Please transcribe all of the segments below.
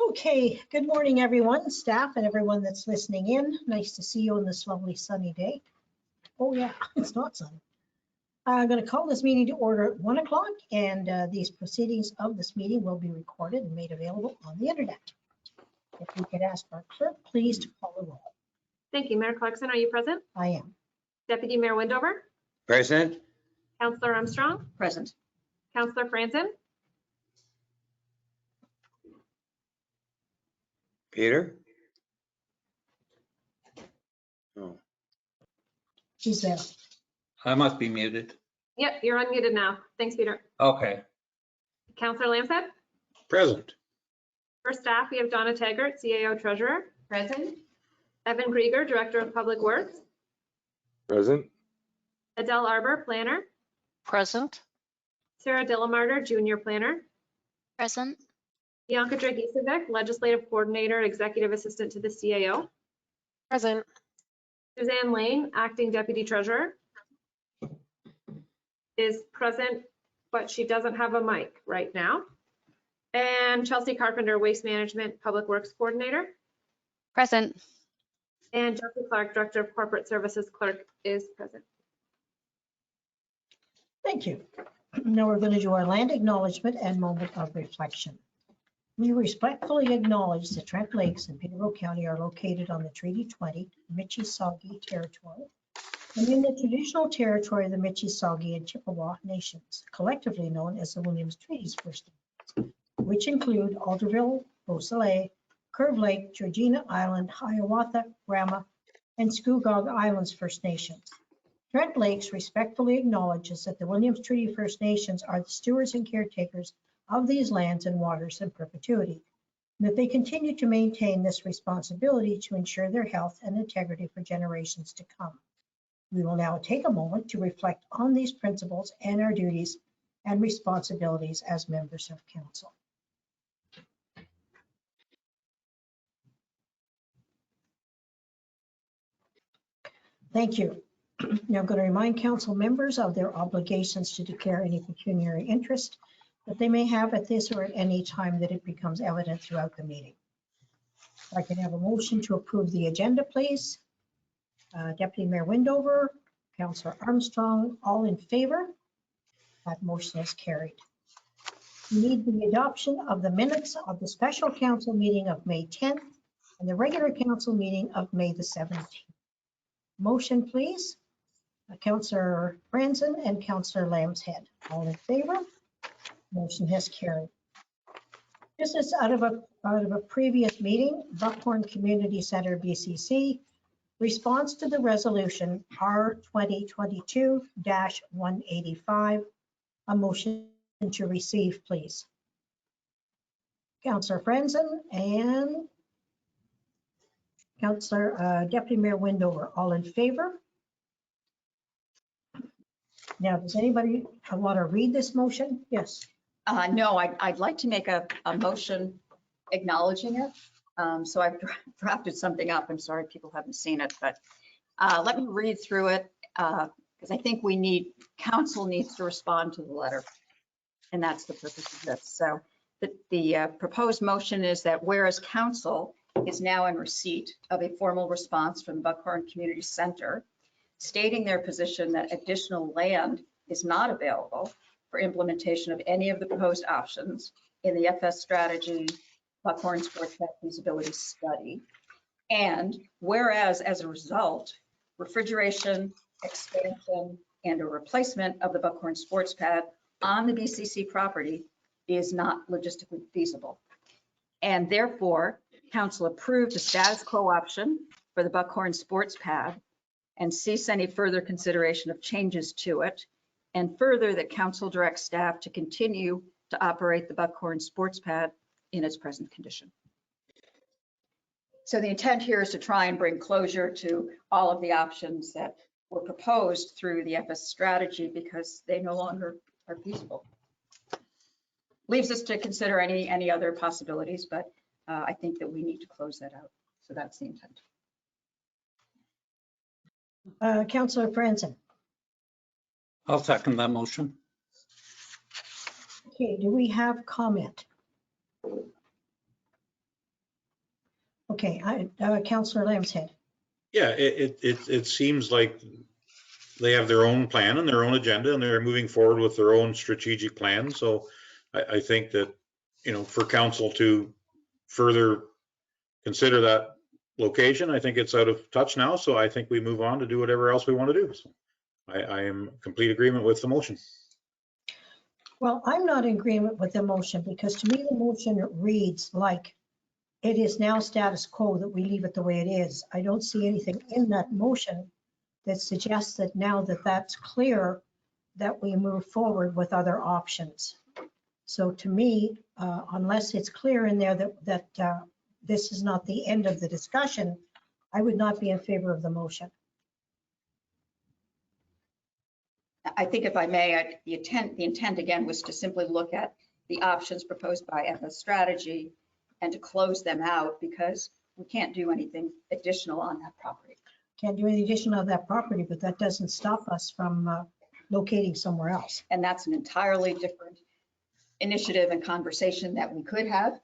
Okay, good morning, everyone, staff and everyone that's listening in. Nice to see you on this lovely sunny day. Oh yeah, it's not sunny. I'm going to call this meeting to order at 1 o'clock, and these proceedings of this meeting will be recorded and made available on the internet. If we could ask our clerk, please, to call the roll. Thank you. Mayor Clarkson, are you present? I am. Deputy Mayor Windover? Present. Councillor Armstrong? Present. Councillor Franzen? Peter? Oh, She's there. I must be muted. Yep, you're unmuted now. Thanks, Peter. Okay. Councillor Lamshead? present. For staff, we have Donna Taggart, CAO Treasurer. Present. Evan Krieger, Director of Public Works. Present. Adele Arbor, Planner. Present. Sarah Dillamarter, Junior Planner. Present. Bianca Dragicevic, Legislative Coordinator, Executive Assistant to the CAO. Present. Suzanne Lane, Acting Deputy Treasurer, is present, but she doesn't have a mic right now. And Chelsea Carpenter, Waste Management Public Works Coordinator. Present. And Jesse Clark, Director of Corporate Services Clerk, is present. Thank you. Now we're going to do our land acknowledgement and moment of reflection. We respectfully acknowledge that Trent Lakes and Peterborough County are located on the Treaty 20 Michi-Saugi territory and in the traditional territory of the Michi-Saugi and Chippewa nations, collectively known as the Williams Treaties First Nations, which include Alderville, Beausoleil, Curve Lake, Georgina Island, Hiawatha, Grama, and Scugog Islands First Nations. Trent Lakes respectfully acknowledges that the Williams Treaty First Nations are the stewards and caretakers of these lands and waters in perpetuity, and that they continue to maintain this responsibility to ensure their health and integrity for generations to come. We will now take a moment to reflect on these principles and our duties and responsibilities as members of council. Thank you. Now I'm going to remind council members of their obligations to declare any pecuniary interest that they may have at this or at any time that it becomes evident throughout the meeting. If I can have a motion to approve the agenda, please. Deputy Mayor Windover, Councillor Armstrong, all in favor? That motion is carried. We need the adoption of the minutes of the special council meeting of May 10th and the regular council meeting of May the 17th. Motion, please. Councillor Franzen and Councillor Lambshead, all in favor? Motion has carried. This is out of a previous meeting, Buckhorn Community Center, BCC, response to the resolution R 2022-185. A motion to receive, please. Councillor Franzen and Councillor Deputy Mayor Windover, all in favor? Now, does anybody want to read this motion? Yes. No, I'd like to make a motion acknowledging it. So I've drafted something up. I'm sorry people haven't seen it, but let me read through it because I think council needs to respond to the letter. And that's the purpose of this. So the proposed motion is that whereas council is now in receipt of a formal response from the Buckhorn Community Center, stating their position that additional land is not available for implementation of any of the proposed options in the FS strategy Buckhorn Sports Pad feasibility study. And whereas as a result, refrigeration, expansion, and a replacement of the Buckhorn Sports Pad on the BCC property is not logistically feasible. And therefore, council approved the status quo option for the Buckhorn Sports Pad and cease any further consideration of changes to it. And further, that council directs staff to continue to operate the Buckhorn Sports Pad in its present condition. So the intent here is to try and bring closure to all of the options that were proposed through the FS strategy because they no longer are feasible. Leaves us to consider any other possibilities, but I think that we need to close that out. So that's the intent. Councillor Franzen. I'll second that motion. Okay, do we have comment? Okay, Councillor Lambshead. Yeah, it seems like they have their own plan and their own agenda, and they're moving forward with their own strategic plan. So I think that, for council to further consider that location, I think it's out of touch now. So I think we move on to do whatever else we want to do. So I am in complete agreement with the motion. Well, I'm not in agreement with the motion because to me, the motion reads like it is now status quo that we leave it the way it is. I don't see anything in that motion that suggests that now that that's clear, that we move forward with other options. So to me, unless it's clear in there that this is not the end of the discussion, I would not be in favor of the motion. I think if I may, the intent again was to simply look at the options proposed by FS Strategy and to close them out because we can't do anything additional on that property. Can't do any addition of that property, but that doesn't stop us from locating somewhere else. And that's an entirely different initiative and conversation that we could have.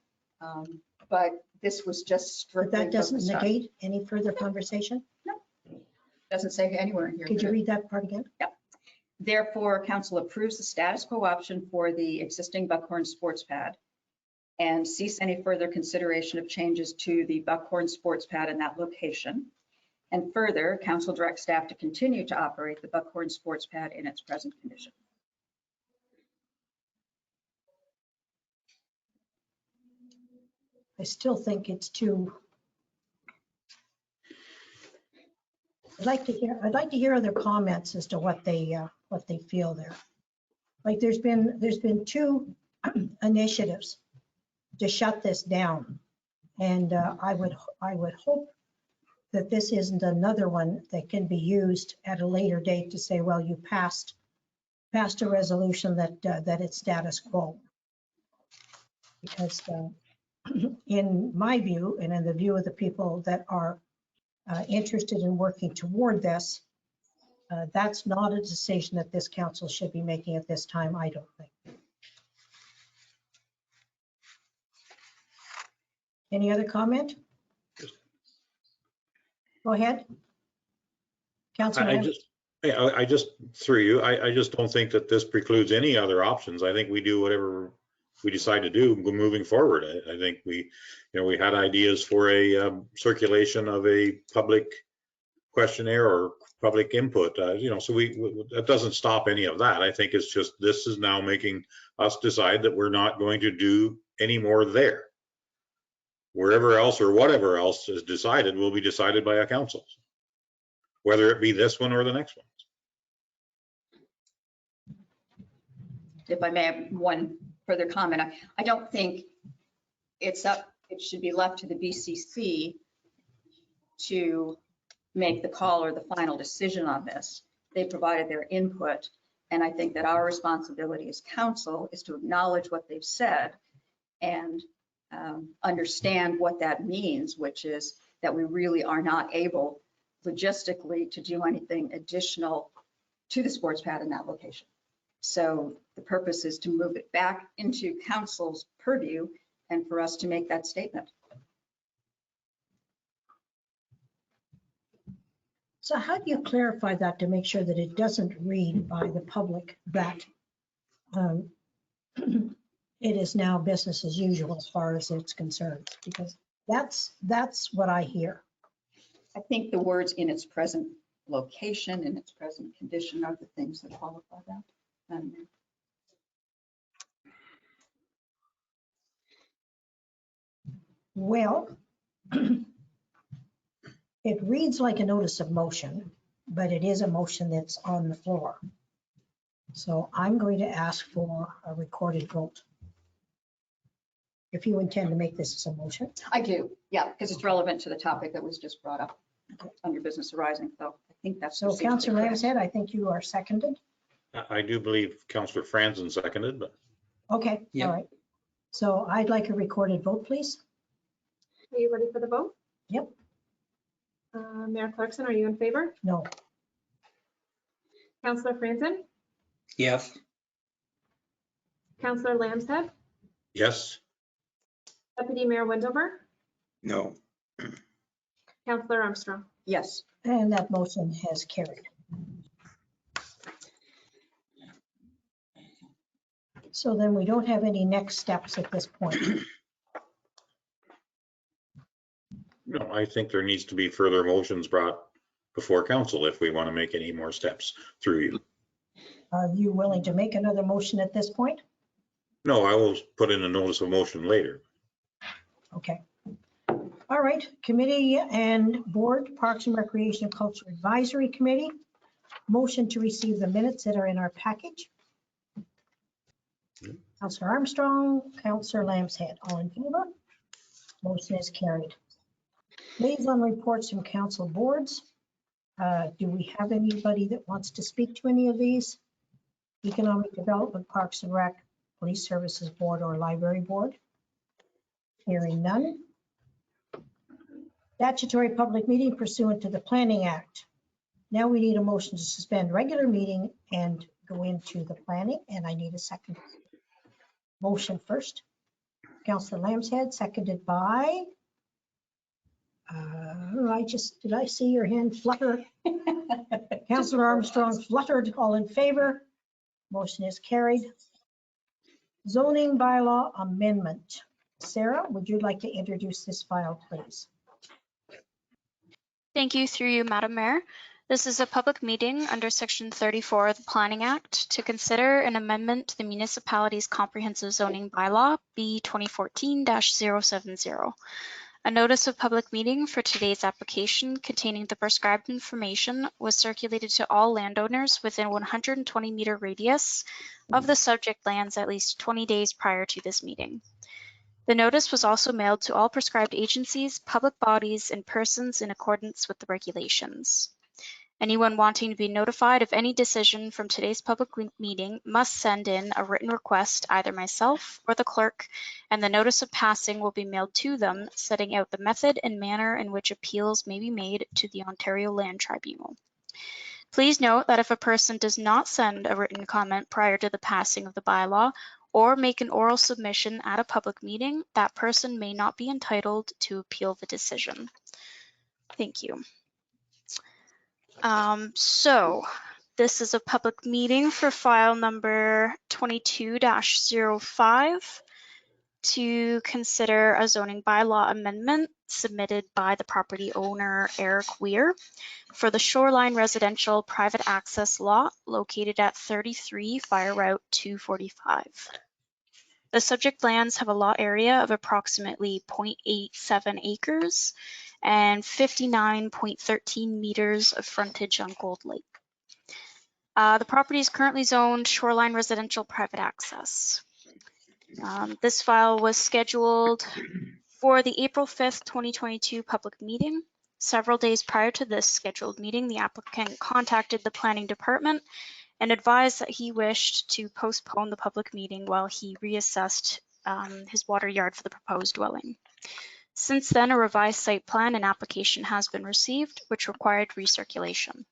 But this was just But strictly that doesn't focused on- negate any further conversation. Doesn't say anywhere in here. Could you read that part again? Therefore, council approves the status quo option for the existing Buckhorn sports pad and cease any further consideration of changes to the Buckhorn sports pad in that location. And further, council directs staff to continue to operate the Buckhorn sports pad in its present condition. I still think it's too. I'd like to hear other comments as to what they feel there. Like there's been two initiatives to shut this down. And I would hope that this isn't another one that can be used at a later date to say, well, you passed a resolution that it's status quo. Because in my view, and in the view of the people that are interested in working toward this, that's not a decision that this council should be making at this time, I don't think. Any other comment? Go ahead. Councilor. I just, through you, I just don't think that this precludes any other options. I think we do whatever we decide to do moving forward. I think we had ideas for a circulation of a public questionnaire or public input, so that doesn't stop any of that. I think it's just, this is now making us decide that we're not going to do any more there. Wherever else or whatever else is decided will be decided by a council, whether it be this one or the next one. If I may have one further comment, I don't think it should be left to the BCC to make the call or the final decision on this. They provided their input, and I think that our responsibility as council is to acknowledge what they've said and understand what that means, which is that we really are not able logistically to do anything additional to the sports pad in that location. So the purpose is to move it back into council's purview and for us to make that statement. So how do you clarify that to make sure that it doesn't read by the public that it is now business as usual as far as it's concerned? Because that's what I hear. I think the words "in its present location," "in its present condition" are the things that qualify that. Well, it reads like a notice of motion, but it is a motion that's on the floor. So I'm going to ask for a recorded vote. If you intend to make this as a motion. I do, yeah, because it's relevant to the topic that was just brought up under business arising. So I think that's. So Councillor Lambshead, I think you are seconded. I do believe Councillor Franzen seconded, but. Okay, Yep. all right. So I'd like a recorded vote, please. Are you ready for the vote? Yep. Mayor Clarkson, are you in favor? No. Councillor Franzen? Yes. Councillor Lambshead? Yes. Deputy Mayor Wendover? No. Counselor Armstrong. Yes. And that motion has carried. So then we don't have any next steps at this point. No, I think there needs to be further motions brought before council if we want to make any more steps through you. Are you willing to make another motion at this point? No, I will put in a notice of motion later. Okay. All right, committee and board, Parks and Recreation and Culture Advisory Committee. Motion to receive the minutes that are in our package. Councillor Armstrong, Councillor Lambshead, all in favor? Motion is carried. Liaison reports from council boards. Do we have anybody that wants to speak to any of these? Economic Development, Parks and Rec, Police Services Board, or Library Board? Hearing none. Statutory public meeting pursuant to the Planning Act. Now we need a motion to suspend regular meeting and go into the planning, and I need a second. Motion first. Councillor Lambshead, seconded by, did I see your hand flutter? Councillor Armstrong fluttered, all in favor. Motion is carried. Zoning bylaw amendment. Sarah, would you like to introduce this file, please? Thank you through you, Madam Mayor. This is a public meeting under Section 34 of the Planning Act to consider an amendment to the municipality's comprehensive zoning bylaw, B 2014-070. A notice of public meeting for today's application containing the prescribed information was circulated to all landowners within 120-meter radius of the subject lands at least 20 days prior to this meeting. The notice was also mailed to all prescribed agencies, public bodies, and persons in accordance with the regulations. Anyone wanting to be notified of any decision from today's public meeting must send in a written request, either myself or the clerk, and the notice of passing will be mailed to them, setting out the method and manner in which appeals may be made to the Ontario Land Tribunal. Please note that if a person does not send a written comment prior to the passing of the bylaw or make an oral submission at a public meeting, that person may not be entitled to appeal the decision. Thank you. So this is a public meeting for file number 22-05 to consider a zoning bylaw amendment submitted by the property owner Eric Weir for the Shoreline Residential Private Access Lot located at 33 Fire Route 245. The subject lands have a lot area of approximately 0.87 acres and 59.13 meters of frontage on Gold Lake. The property is currently zoned Shoreline Residential Private Access. This file was scheduled for the April 5th, 2022 public meeting. Several days prior to this scheduled meeting, the applicant contacted the planning department and advised that he wished to postpone the public meeting while he reassessed his water yard for the proposed dwelling. Since then, a revised site plan and application has been received, which required recirculation.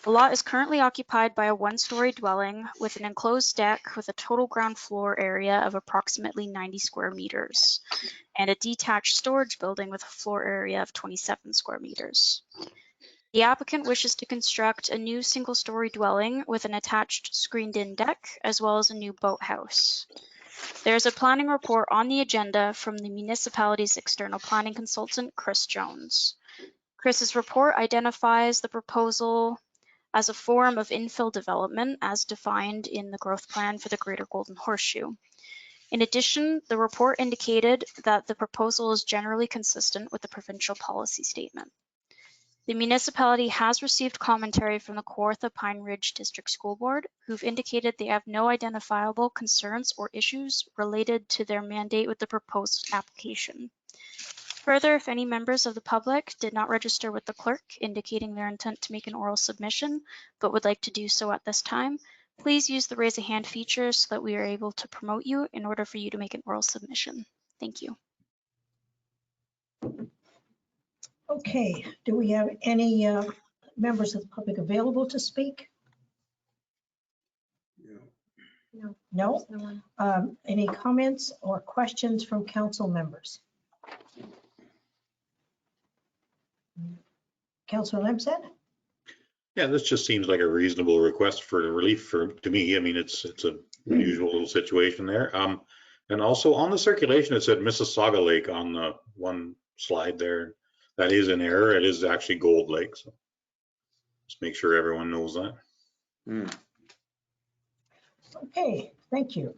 The lot is currently occupied by a one-story dwelling with an enclosed deck with a total ground floor area of approximately 90 square meters and a detached storage building with a floor area of 27 square meters. The applicant wishes to construct a new single-story dwelling with an attached screened-in deck as well as a new boathouse. There is a planning report on the agenda from the municipality's external planning consultant, Chris Jones. Chris's report identifies the proposal as a form of infill development as defined in the growth plan for the Greater Golden Horseshoe. In addition, the report indicated that the proposal is generally consistent with the provincial policy statement. The municipality has received commentary from the Kawartha Pine Ridge District School Board, who've indicated they have no identifiable concerns or issues related to their mandate with the proposed application. Further, if any members of the public did not register with the clerk indicating their intent to make an oral submission, but would like to do so at this time, please use the raise a hand feature so that we are able to promote you in order for you to make an oral submission. Thank you. Okay, do we have any members of the public available to speak? No? Any comments or questions from council members? Councillor Lemsed? Yeah, this just seems like a reasonable request for relief to me. I mean, it's an unusual little situation there. And also on the circulation, it said Mississauga Lake on the one slide there. That is an error. It is actually Gold Lake. So just make sure everyone knows that. Hmm. Okay, thank you.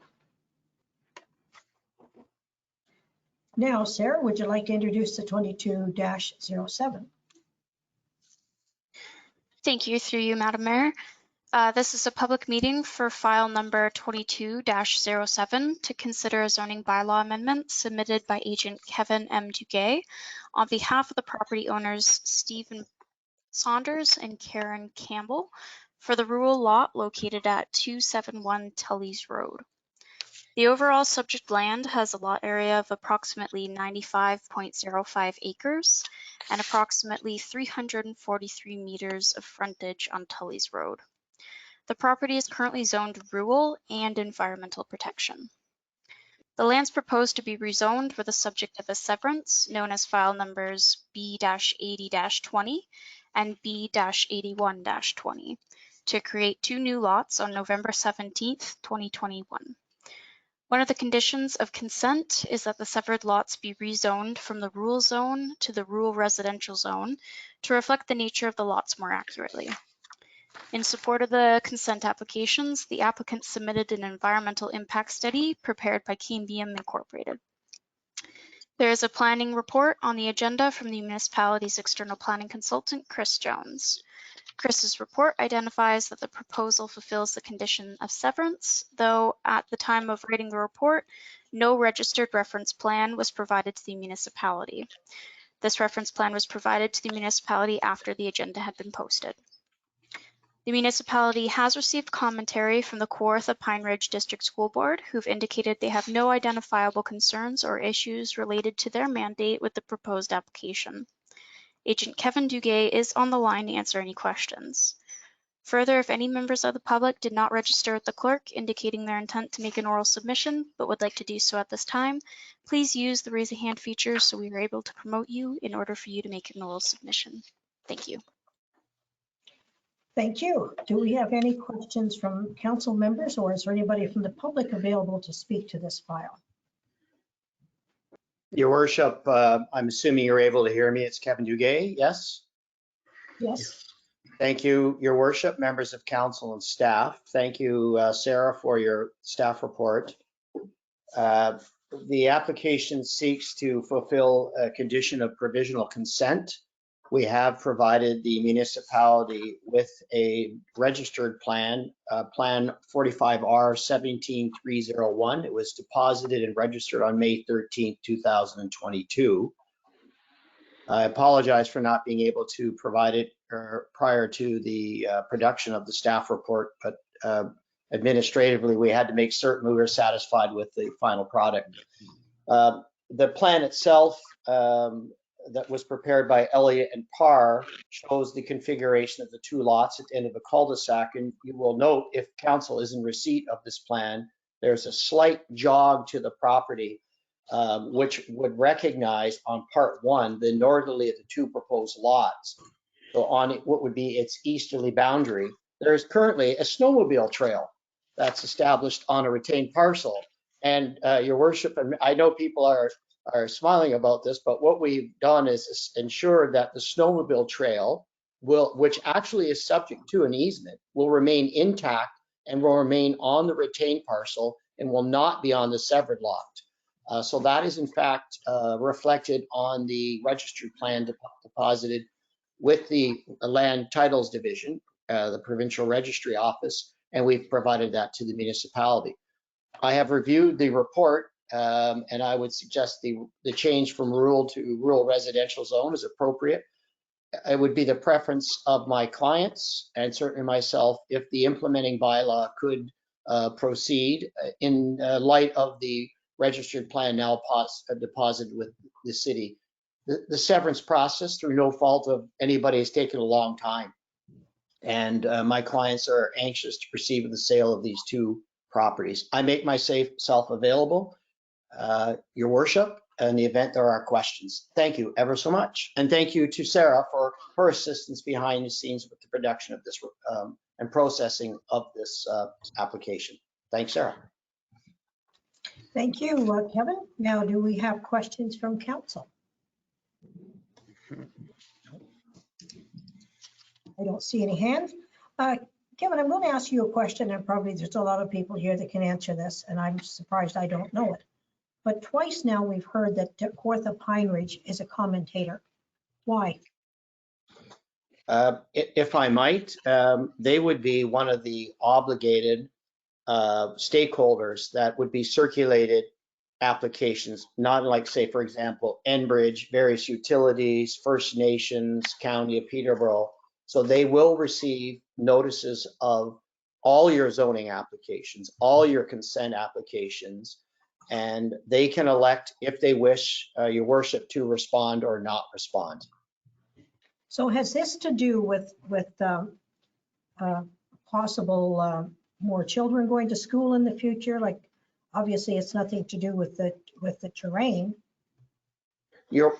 Now, Sarah, would you like to introduce the 22-07? Thank you, through you, Madam Mayor. This is a public meeting for file number 22-07 to consider a zoning bylaw amendment submitted by agent Kevin M. Duguay on behalf of the property owners Stephen Saunders and Karen Campbell for the rural lot located at 271 Tully's Road. The overall subject land has a lot area of approximately 95.05 acres and approximately 343 meters of frontage on Tully's Road. The property is currently zoned rural and environmental protection. The lands proposed to be rezoned were the subject of a severance known as file numbers B-80-20 and B-81-20 to create 2 new lots on November 17th, 2021. One of the conditions of consent is that the severed lots be rezoned from the rural zone to the rural residential zone to reflect the nature of the lots more accurately. In support of the consent applications, the applicant submitted an environmental impact study prepared by Cambium Incorporated. There is a planning report on the agenda from the municipality's external planning consultant, Chris Jones. Chris's report identifies that the proposal fulfills the condition of severance, though at the time of writing the report, no registered reference plan was provided to the municipality. This reference plan was provided to the municipality after the agenda had been posted. The municipality has received commentary from the Kawartha Pine Ridge District School Board, who've indicated they have no identifiable concerns or issues related to their mandate with the proposed application. Agent Kevin Duguay is on the line to answer any questions. Further, if any members of the public did not register with the clerk indicating their intent to make an oral submission but would like to do so at this time, please use the raise a hand feature so we are able to promote you in order for you to make an oral submission. Thank you. Thank you. Do we have any questions from council members, or is there anybody from the public available to speak to this file? Your worship, I'm assuming you're able to hear me. It's Kevin Duguay, yes? Yes. Thank you, your worship, members of council and staff. Thank you, Sarah, for your staff report. The application seeks to fulfill a condition of provisional consent. We have provided the municipality with a registered plan, Plan 45R17301. It was deposited and registered on May 13th, 2022. I apologize for not being able to provide it prior to the production of the staff report, but administratively, we had to make certain we were satisfied with the final product. The plan itself that was prepared by Elliott and Parr shows the configuration of the 2 lots at the end of the cul-de-sac. And you will note, if council is in receipt of this plan, there's a slight jog to the property, which would recognize on part 1 the northerly of the 2 proposed lots. So on what would be its easterly boundary, there is currently a snowmobile trail that's established on a retained parcel. And your worship, I know people are smiling about this, but what we've done is ensure that the snowmobile trail which actually is subject to an easement, will remain intact and will remain on the retained parcel and will not be on the severed lot. So that is in fact reflected on the registered plan deposited with the Land Titles Division, the Provincial Registry Office, and we've provided that to the municipality. I have reviewed the report, and I would suggest the change from rural to rural residential zone is appropriate. It would be the preference of my clients and certainly myself if the implementing bylaw could proceed in light of the registered plan now deposited with the city. The severance process, through no fault of anybody, has taken a long time. And my clients are anxious to proceed with the sale of these 2 properties. I make myself available, your worship, in the event there are questions. Thank you ever so much. And thank you to Sarah for her assistance behind the scenes with the production of this and processing of this application. Thanks, Sarah. Thank you, Kevin. Now, do we have questions from council? I don't see any hands. Kevin, I'm going to ask you a question, and probably there's a lot of people here that can answer this, and I'm surprised I don't know it. But twice now we've heard that Kawartha Pine Ridge is a commentator. Why? If I might, they would be one of the obligated stakeholders that would be circulated applications, not like, say, for example, Enbridge, various utilities, First Nations, County of Peterborough. So they will receive notices of all your zoning applications, all your consent applications, and they can elect, if they wish, your worship, to respond or not respond. So has this to do with possible more children going to school in the future? Like, obviously, it's nothing to do with the terrain. Your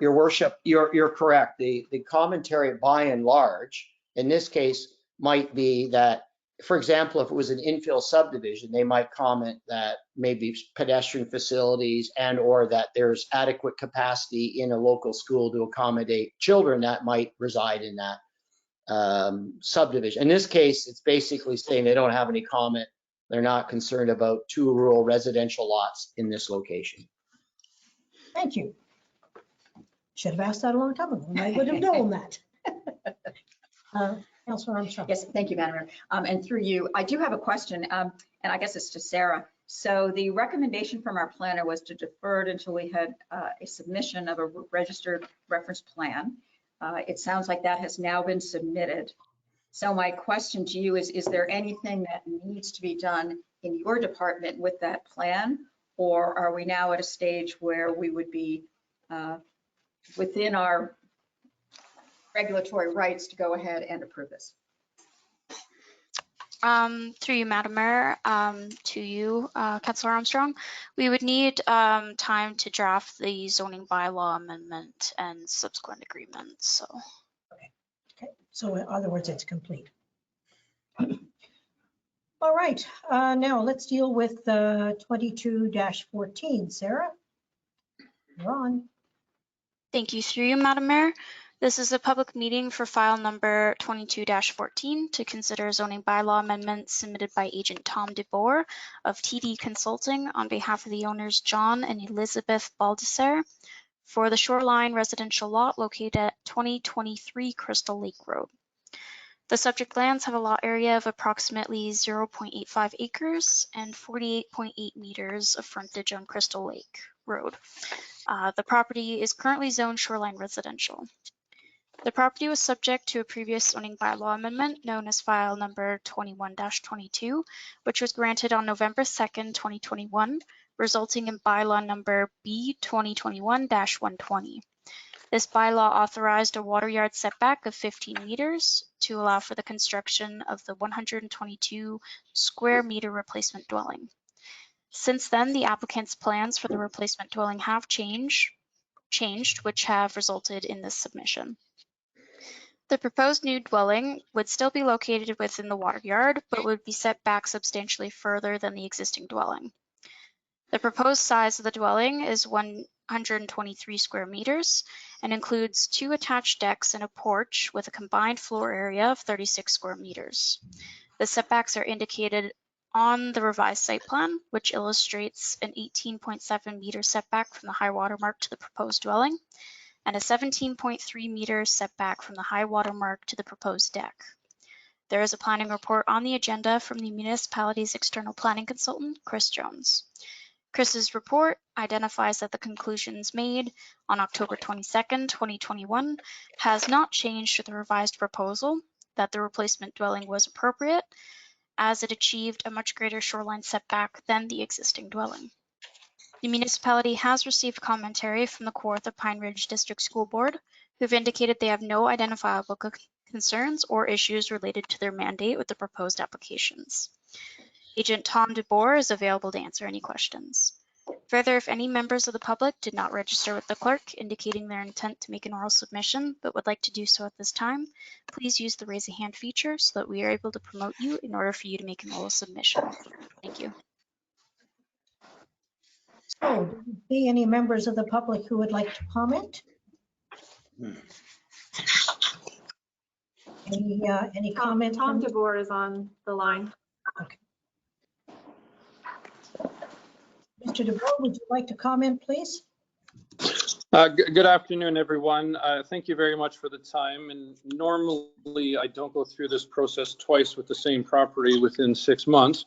worship, you're correct. The commentary by and large, in this case, might be that, for example, if it was an infill subdivision, they might comment that maybe pedestrian facilities and or that there's adequate capacity in a local school to accommodate children that might reside in that subdivision. In this case, it's basically saying they don't have any comment. They're not concerned about 2 rural residential lots in this location. Thank you. Should have asked that a long time ago, and I would have known that. Councilor Armstrong. Yes, thank you, Madam Mayor. And through you, I do have a question, and I guess it's to Sarah. So the recommendation from our planner was to defer it until we had a submission of a registered reference plan. It sounds like that has now been submitted. So my question to you is there anything that needs to be done in your department with that plan? Or are we now at a stage where we would be within our regulatory rights to go ahead and approve this? Through you, Madam Mayor, to you, Councillor Armstrong, we would need time to draft the zoning bylaw amendment and subsequent agreements. So. Okay. So in other words, it's complete. All right. Now let's deal with 22-14. Sarah, you're on. Thank you. Through you, Madam Mayor. This is a public meeting for file number 22-14 to consider zoning bylaw amendments submitted by Agent Tom DeBoer of TD Consulting on behalf of the owners John and Elizabeth Baldesser for the shoreline residential lot located at 2023 Crystal Lake Road. The subject lands have a lot area of approximately 0.85 acres and 48.8 meters of frontage on Crystal Lake Road. The property is currently zoned shoreline residential. The property was subject to a previous zoning bylaw amendment known as file number 21-22, which was granted on November 2nd, 2021, resulting in bylaw number B 2021-120. This bylaw authorized a water yard setback of 15 meters to allow for the construction of the 122 square meter replacement dwelling. Since then, the applicant's plans for the replacement dwelling have changed, which have resulted in this submission. The proposed new dwelling would still be located within the water yard, but would be set back substantially further than the existing dwelling. The proposed size of the dwelling is 123 square meters and includes 2 attached decks and a porch with a combined floor area of 36 square meters. The setbacks are indicated on the revised site plan, which illustrates an 18.7 meter setback from the high water mark to the proposed dwelling and a 17.3 meter setback from the high water mark to the proposed deck. There is a planning report on the agenda from the municipality's external planning consultant, Chris Jones. Chris's report identifies that the conclusions made on October 22nd, 2021 has not changed with the revised proposal, that the replacement dwelling was appropriate as it achieved a much greater shoreline setback than the existing dwelling. The municipality has received commentary from the Kawartha Pine Ridge District School Board, who've indicated they have no identifiable concerns or issues related to their mandate with the proposed applications. Agent Tom DeBoer is available to answer any questions. Further, if any members of the public did not register with the clerk indicating their intent to make an oral submission but would like to do so at this time, please use the raise a hand feature so that we are able to promote you in order for you to make an oral submission. Thank you. So, do you see any members of the public who would like to comment? Any comment? Tom from- DeBoer is on the line. Mr. DeBoer, would you like to comment, please? Good afternoon, everyone. Thank you very much for the time. And normally I don't go through this process twice with the same property within 6 months.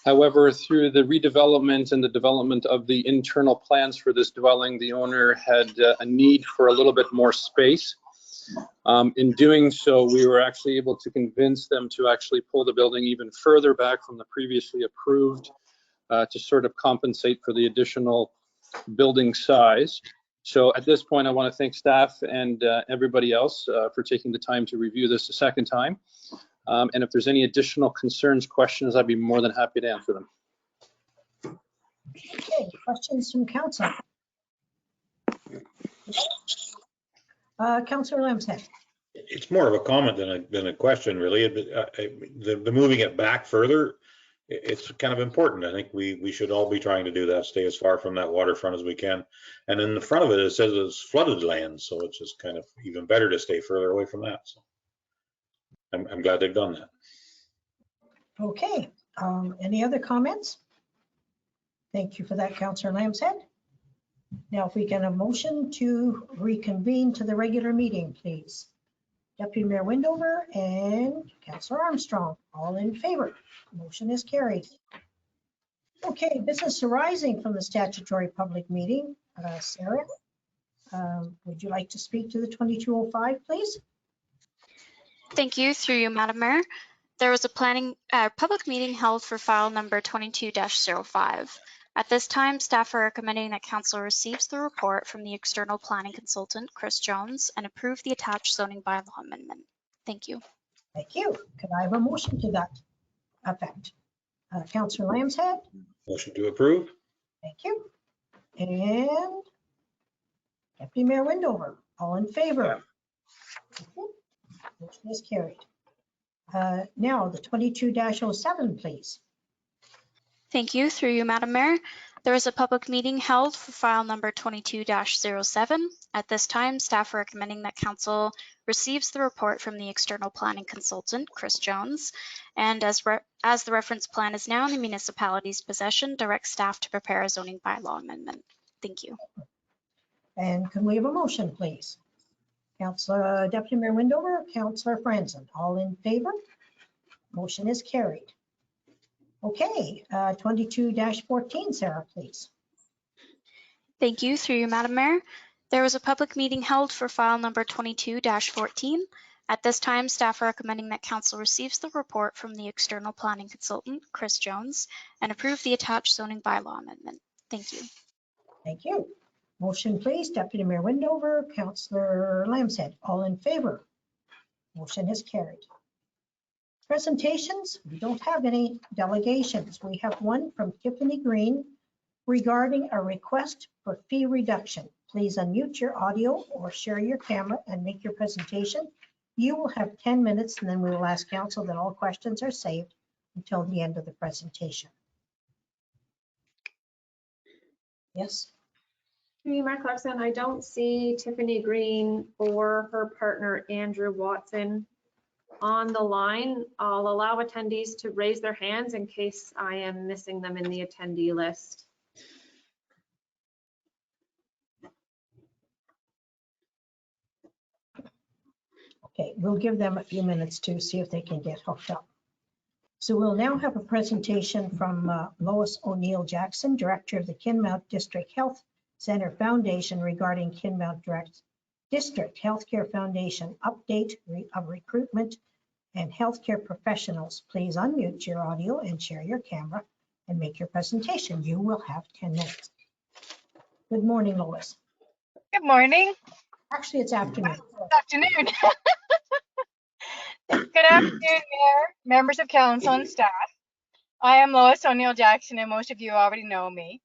However, through the redevelopment and the development of the internal plans for this dwelling, the owner had a need for a little bit more space. In doing so, we were actually able to convince them to actually pull the building even further back from the previously approved to sort of compensate for the additional building size. So at this point, I want to thank staff and everybody else for taking the time to review this a second time. And if there's any additional concerns, questions, I'd be more than happy to answer them. Okay, questions from council? Councillor Lambshead. It's more of a comment than a question, really. The moving it back further, it's kind of important. I think we should all be trying to do that, stay as far from that waterfront as we can. And in the front of it, it says it's flooded land, so it's just kind of even better to stay further away from that. So I'm glad they've done that. Okay, any other comments? Thank you for that, Councillor Lambshead. Now, if we can have a motion to reconvene to the regular meeting, please. Deputy Mayor Windover and Councillor Armstrong, all in favor. Motion is carried. Okay, business arising from the statutory public meeting. Sarah, would you like to speak to the 2205, please? Thank you. Through you, Madam Mayor. There was a public meeting held for file number 22-05. At this time, staff are recommending that council receives the report from the external planning consultant, Chris Jones, and approve the attached zoning bylaw amendment. Thank you. Thank you. Could I have a motion to that effect? Councillor Lambshead, Motion to approve? thank you. And Deputy Mayor Windover, all in favor? Motion is carried. Now, the 22-07, please. Thank you. Through you, Madam Mayor. There was a public meeting held for file number 22-07. At this time, staff are recommending that council receives the report from the external planning consultant, Chris Jones, and as the reference plan is now in the municipality's possession, direct staff to prepare a zoning bylaw amendment. Thank you. And can we have a motion, please? Councillor Deputy Mayor Windover, Councillor Franzen, all in favor? Motion is carried. Okay, 22-14, Sarah, please. Thank you. Through you, Madam Mayor. There was a public meeting held for file number 22-14. At this time, staff are recommending that council receives the report from the external planning consultant, Chris Jones, and approve the attached zoning bylaw amendment. Thank you. Thank you. Motion, please. Deputy Mayor Windover, Councillor Lambshead, all in favor? Motion is carried. Presentations, we don't have any delegations. We have one from Tiffany Green regarding a request for fee reduction. Please unmute your audio or share your camera and make your presentation. You will have 10 minutes and then we will ask council that all questions are saved until the end of the presentation. Yes. Mayor Clarkson, I don't see Tiffany Green or her partner Andrew Watson on the line. I'll allow attendees to raise their hands in case I am missing them in the attendee list. Okay, we'll give them a few minutes to see if they can get hooked up. So we'll now have a presentation from Lois O'Neill Jackson, Director of the Kinmount District Health Center Foundation regarding Kinmount District Healthcare Foundation update of recruitment and healthcare professionals. Please unmute your audio and share your camera and make your presentation. You will have 10 minutes. Good morning, Lois. Good morning. Actually, it's afternoon. Good afternoon. Good afternoon, Mayor, members of council and staff. I am Lois O'Neill Jackson, and most of you already know me.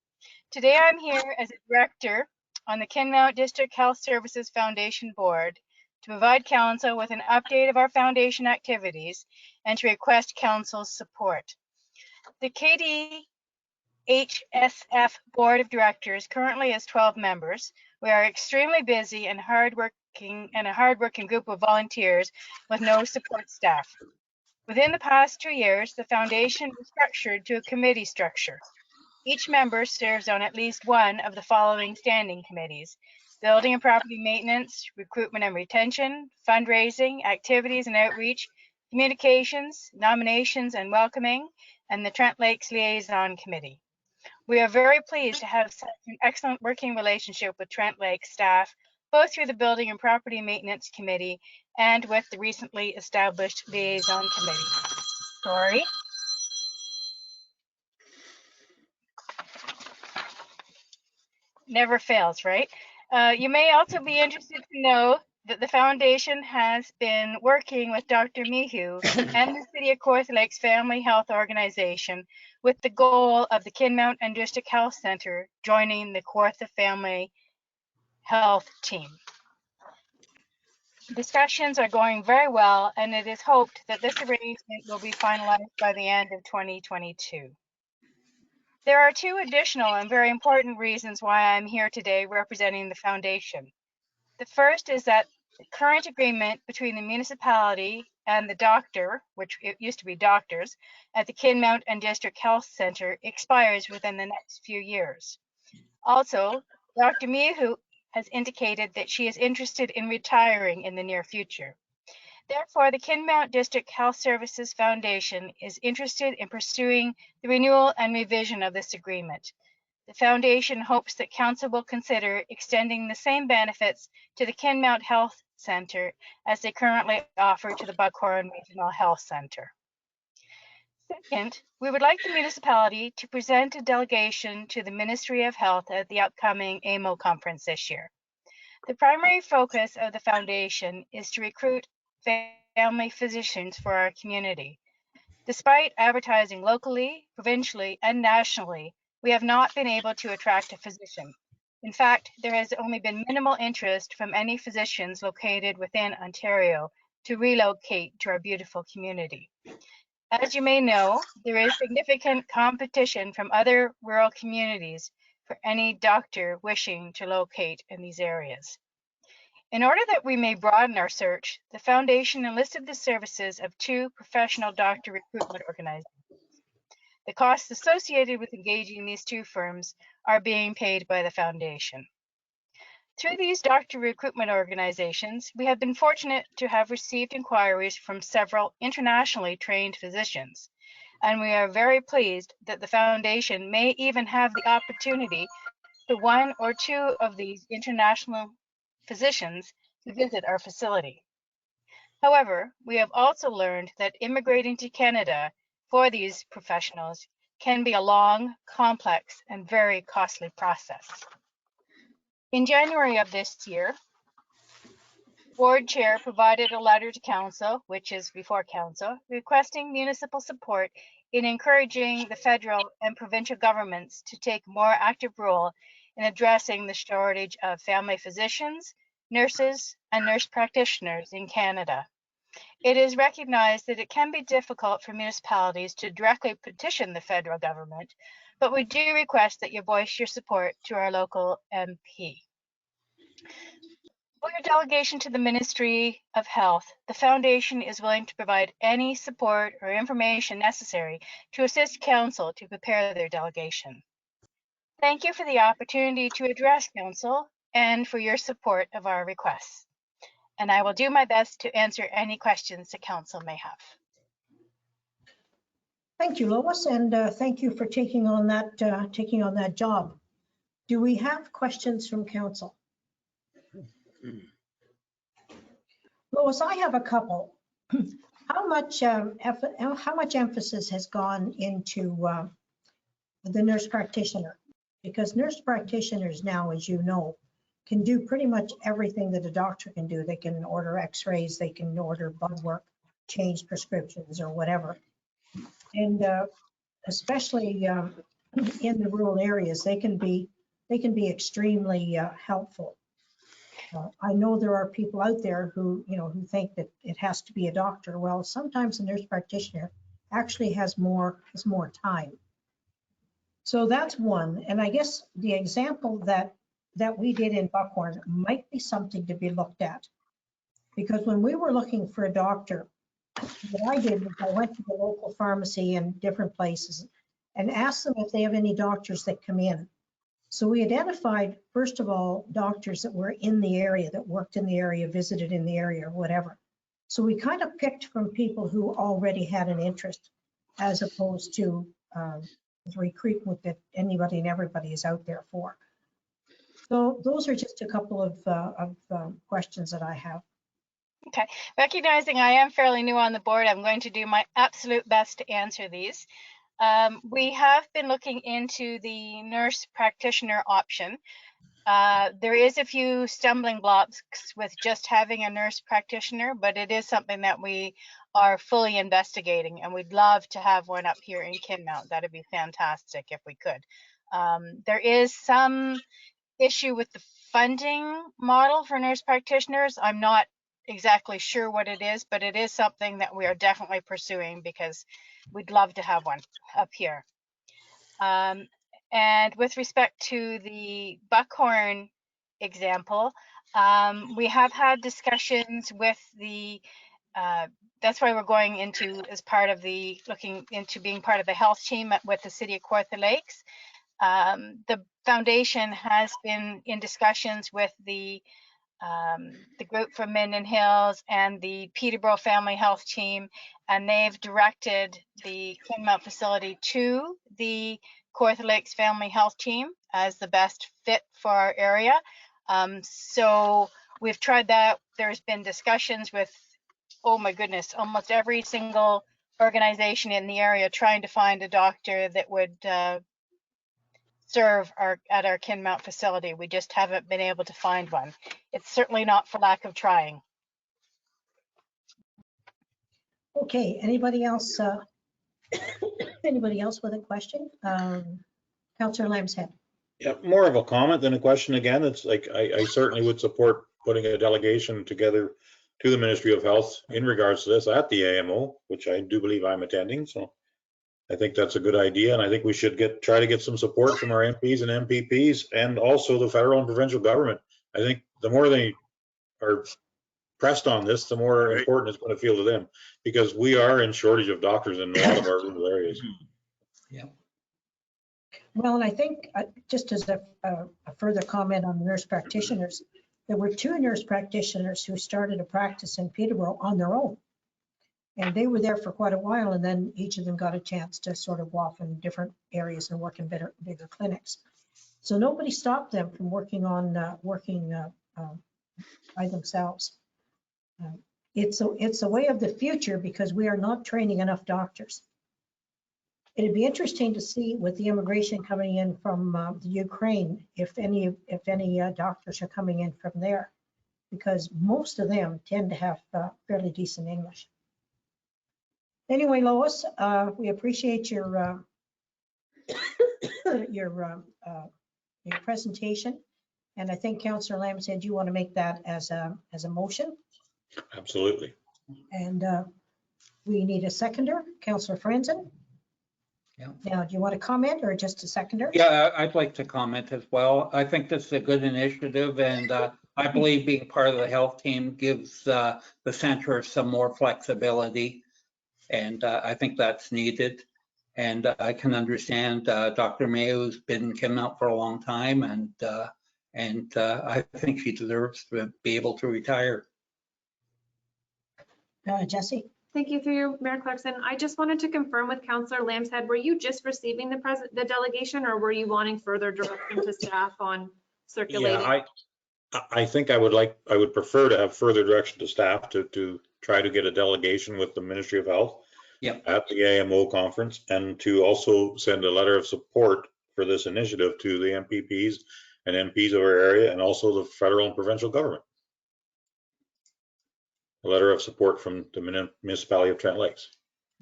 Today I'm here as a director on the Kinmount District Health Services Foundation Board to provide council with an update of our foundation activities and to request council's support. The KDHSF Board of Directors currently has 12 members. We are extremely busy and a hardworking group of volunteers with no support staff. Within the past 2 years, the foundation was structured to a committee structure. Each member serves on at least one of the following standing committees: building and property maintenance, recruitment and retention, fundraising, activities and outreach, communications, nominations and welcoming, and the Trent Lakes Liaison Committee. We are very pleased to have such an excellent working relationship with Trent Lakes staff, both through the Building and Property Maintenance Committee and with the recently established Liaison Committee. Sorry. Never fails, right? You may also be interested to know that the foundation has been working with Dr. Mihu and the City of Kawartha Lakes Family Health Organization with the goal of the Kinmount and District Health Center joining the Kawartha Family Health Team. Discussions are going very well, and it is hoped that this arrangement will be finalized by the end of 2022. There are two additional and very important reasons why I'm here today representing the foundation. The first is that the current agreement between the municipality and the doctor, which it used to be doctors, at the Kinmount and District Health Center expires within the next few years. Also, Dr. Mihu has indicated that she is interested in retiring in the near future. Therefore, the Kinmount District Health Services Foundation is interested in pursuing the renewal and revision of this agreement. The foundation hopes that council will consider extending the same benefits to the Kinmount Health Center as they currently offer to the Buckhorn Regional Health Center. Second, we would like the municipality to present a delegation to the Ministry of Health at the upcoming AMO conference this year. The primary focus of the foundation is to recruit family physicians for our community. Despite advertising locally, provincially, and nationally, we have not been able to attract a physician. In fact, there has only been minimal interest from any physicians located within Ontario to relocate to our beautiful community. As you may know, there is significant competition from other rural communities for any doctor wishing to locate in these areas. In order that we may broaden our search, the foundation enlisted the services of two professional doctor recruitment organizations. The costs associated with engaging these two firms are being paid by the foundation. Through these doctor recruitment organizations, we have been fortunate to have received inquiries from several internationally trained physicians, and we are very pleased that the foundation may even have the opportunity for one or two of these international physicians to visit our facility. However, we have also learned that immigrating to Canada for these professionals can be a long, complex, and very costly process. In January of this year, board chair provided a letter to council, which is before council, requesting municipal support in encouraging the federal and provincial governments to take a more active role in addressing the shortage of family physicians, nurses, and nurse practitioners in Canada. It is recognized that it can be difficult for municipalities to directly petition the federal government, but we do request that you voice your support to our local MP. For your delegation to the Ministry of Health, the foundation is willing to provide any support or information necessary to assist council to prepare their delegation. Thank you for the opportunity to address council and for your support of our requests. And I will do my best to answer any questions the council may have. Thank you, Lois, and thank you for taking on that job. Do we have questions from council? Lois, I have a couple. How much emphasis has gone into the nurse practitioner? Because nurse practitioners now, as you know, can do pretty much everything that a doctor can do. They can order x-rays, they can order blood work, change prescriptions or whatever. And especially in the rural areas, they can be extremely helpful. I know there are people out there who, who think that it has to be a doctor. Well, sometimes a nurse practitioner actually has more time. So that's one. And I guess the example that we did in Buckhorn might be something to be looked at. Because when we were looking for a doctor, what I did was I went to the local pharmacy in different places and asked them if they have any doctors that come in. So we identified, first of all, doctors that were in the area, that worked in the area, visited in the area, or whatever. So we kind of picked from people who already had an interest, as opposed to the recruitment that anybody and everybody is out there for. So those are just a couple of questions that I have. Okay, recognizing I am fairly new on the board, I'm going to do my absolute best to answer these. We have been looking into the nurse practitioner option. There is a few stumbling blocks with just having a nurse practitioner, but it is something that we are fully investigating, and we'd love to have one up here in Kinmount. That'd be fantastic if we could. There is some issue with the funding model for nurse practitioners. I'm not exactly sure what it is, but it is something that we are definitely pursuing because we'd love to have one up here. And with respect to the Buckhorn example, we have had discussions with the, that's why we're going into as part of the, looking into being part of the health team with the City of Kawartha Lakes. The foundation has been in discussions with the group from Minden Hills and the Peterborough Family Health Team, and they've directed the Kinmount facility to the Kawartha Lakes Family Health Team as the best fit for our area. So we've tried that. There's been discussions with, oh my goodness, almost every single organization in the area trying to find a doctor that would serve at our Kinmount facility. We just haven't been able to find one. It's certainly not for lack of trying. Okay, anybody else? Anybody else with a question? Councillor Lambshead. Yeah, more of a comment than a question again. It's like, I certainly would support putting a delegation together to the Ministry of Health in regards to this at the AMO, which I do believe I'm attending. So I think that's a good idea. And I think we should try to get some support from our MPs and MPPs and also the federal and provincial government. I think the more they are pressed on this, the more important it's going to feel to them, because we are in shortage of doctors in a lot of our rural areas. Yeah. Well, and I think just as a further comment on the nurse practitioners, there were 2 nurse practitioners who started a practice in Peterborough on their own. And they were there for quite a while, and then each of them got a chance to sort of go off in different areas and work in bigger clinics. So nobody stopped them from working on by themselves. It's a way of the future because we are not training enough doctors. It'd be interesting to see with the immigration coming in from the Ukraine, if any doctors are coming in from there, because most of them tend to have fairly decent English. Anyway, Lois, we appreciate your presentation, and I think Councillor Lamb said you want to make that as a motion. Absolutely. And we need a seconder, Councillor Franzen. Yeah. Now, do you want to comment or just a seconder? Yeah, I'd like to comment as well. I think this is a good initiative, and I believe being part of the health team gives the center some more flexibility, and I think that's needed. And I can understand Dr. Mayo's been in Kinmount for a long time, and I think she deserves to be able to retire. Jesse? Thank you through you, Mayor Clarkson. I just wanted to confirm with Councillor Lambshead, were you just receiving the delegation, or were you wanting further direction to staff on circulating? Yeah, I think I would prefer to have further direction to staff to try to get a delegation with the Ministry of Health at the AMO conference, and to also send a letter of support for this initiative to the MPPs and MPs of our area, and also the federal and provincial government. A letter of support from the Municipality of Trent Lakes.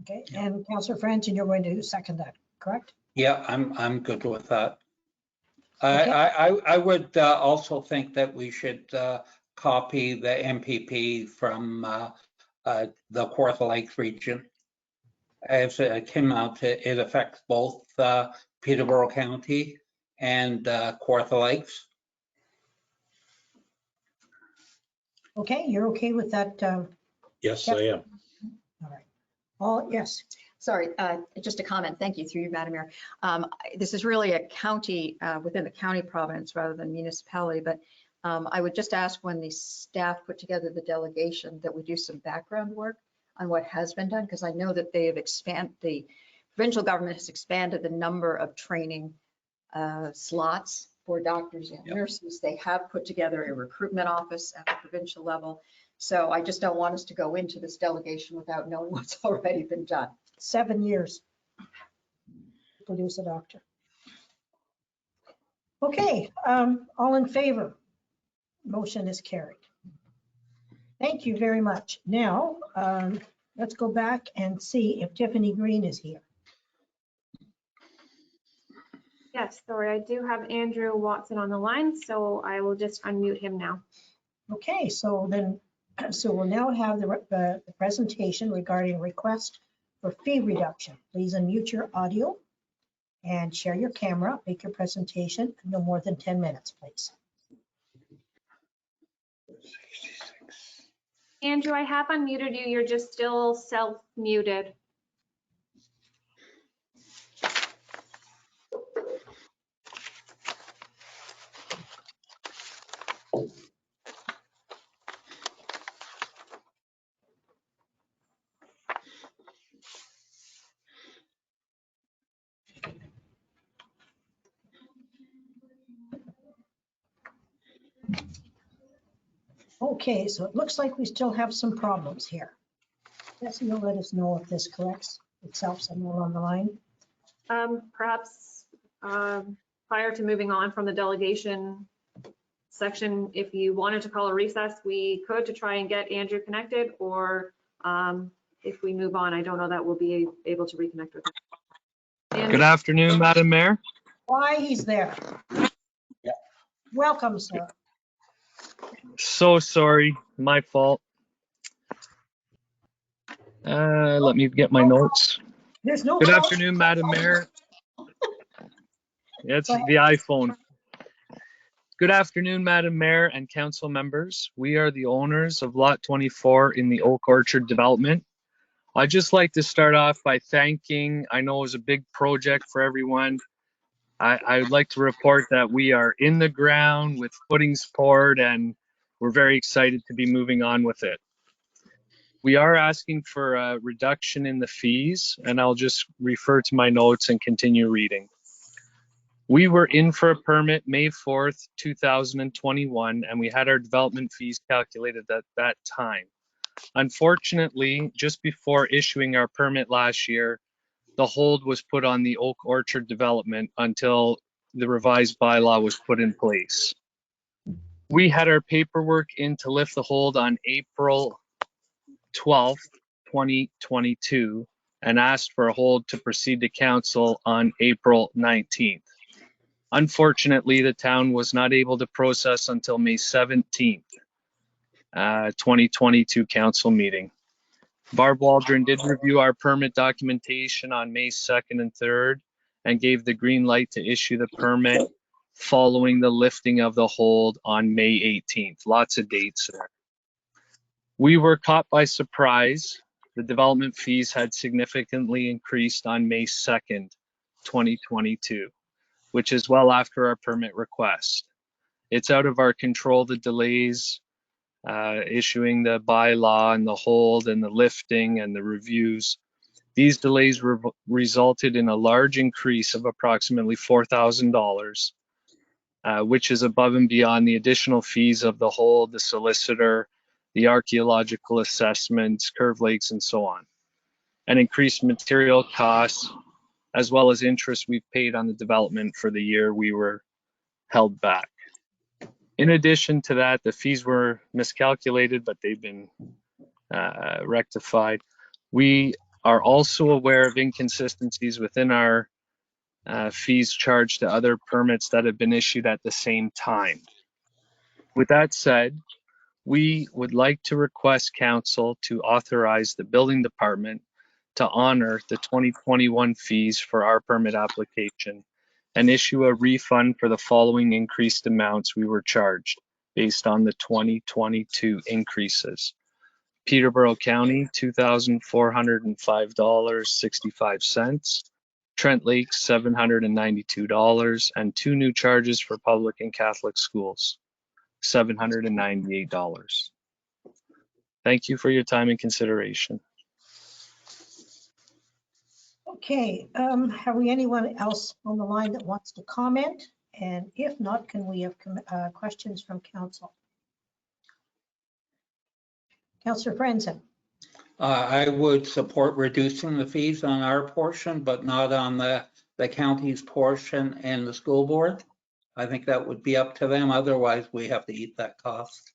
Okay, and Councillor Franzen, you're going to second that, correct? Yeah, I'm good with that. Okay. I would also think that we should copy the MPP from the Kawartha Lakes region. As it came out, it affects both Peterborough County and Kawartha Lakes. Okay, you're okay with that? Yes, I am. All right. All, yes. Sorry, just a comment. Thank you through you, Madam Mayor. This is really a county within the county province rather than municipality, but I would just ask when the staff put together the delegation that we do some background work on what has been done, because I know that they have the provincial government has expanded the number of training slots for doctors and nurses. They have put together a recruitment office at the provincial level. So I just don't want us to go into this delegation without knowing what's already been done. 7 years. to Produce a doctor. Okay, all in favor? Motion is carried. Thank you very much. Now, let's go back and see if Tiffany Green is here. Yes, sorry, I do have Andrew Watson on the line, so I will just unmute him now. Okay, so we'll now have the presentation regarding request for fee reduction. Please unmute your audio and share your camera. Make your presentation no more than 10 minutes, please. Andrew, I have unmuted you. You're just still self-muted. Okay, so it looks like we still have some problems here. Jesse, you'll let us know if this corrects itself somewhere on the line. Perhaps prior to moving on from the delegation section, if you wanted to call a recess, we could to try and get Andrew connected, or if we move on, I don't know that we'll be able to reconnect with him. Good afternoon, Madam Mayor. Why he's there. Welcome, sir. So sorry, my fault. Let me get my notes. There's no. Good afternoon, Madam Mayor. It's the iPhone. Good afternoon, Madam Mayor and council members. We are the owners of Lot 24 in the Oak Orchard development. I'd just like to start off by thanking, I know it was a big project for everyone. I would like to report that we are in the ground with footings poured and we're very excited to be moving on with it. We are asking for a reduction in the fees, and I'll just refer to my notes and continue reading. We were in for a permit May 4th, 2021, and we had our development fees calculated at that time. Unfortunately, just before issuing our permit last year, the hold was put on the Oak Orchard development until the revised bylaw was put in place. We had our paperwork in to lift the hold on April 12th, 2022, and asked for a hold to proceed to council on April 19th. Unfortunately, the town was not able to process until May 17th, 2022 council meeting. Barb Waldron did review our permit documentation on May 2nd and 3rd and gave the green light to issue the permit following the lifting of the hold on May 18th. Lots of dates there. We were caught by surprise. The development fees had significantly increased on May 2nd, 2022, which is well after our permit request. It's out of our control, the delays, issuing the bylaw and the hold and the lifting and the reviews. These delays resulted in a large increase of approximately $4,000, which is above and beyond the additional fees of the hold, the solicitor, the archaeological assessments, curve lakes, and so on, and increased material costs, as well as interest we've paid on the development for the year we were held back. In addition to that, the fees were miscalculated, but they've been rectified. We are also aware of inconsistencies within our fees charged to other permits that have been issued at the same time. With that said, we would like to request council to authorize the building department to honor the 2021 fees for our permit application and issue a refund for the following increased amounts we were charged based on the 2022 increases. Peterborough County, $2,405.65. Trent Lakes, $792, and 2 new charges for public and Catholic schools, $798. Thank you for your time and consideration. Okay, have we anyone else on the line that wants to comment? And if not, can we have questions from council? Councillor Franzen. I would support reducing the fees on our portion, but not on the county's portion and the school board. I think that would be up to them. Otherwise, we have to eat that cost.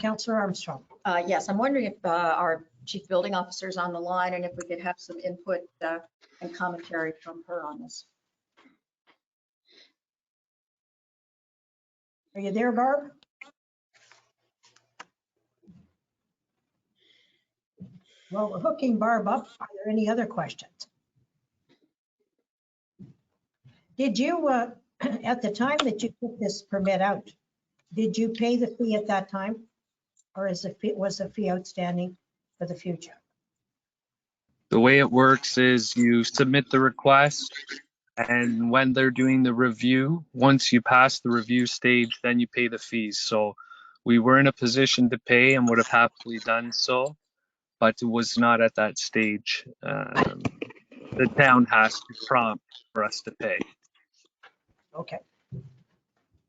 Councillor Armstrong. Yes, I'm wondering if our chief building officer is on the line and if we could have some input and commentary from her on this. Are you there, Barb? Well, we're hooking Barb up. Are there any other questions? Did you, at the time that you took this permit out, did you pay the fee at that time? Or was the fee outstanding for the future? The way it works is you submit the request, and when they're doing the review, once you pass the review stage, then you pay the fees. So we were in a position to pay and would have happily done so, but it was not at that stage. The town has to prompt for us to pay. Okay,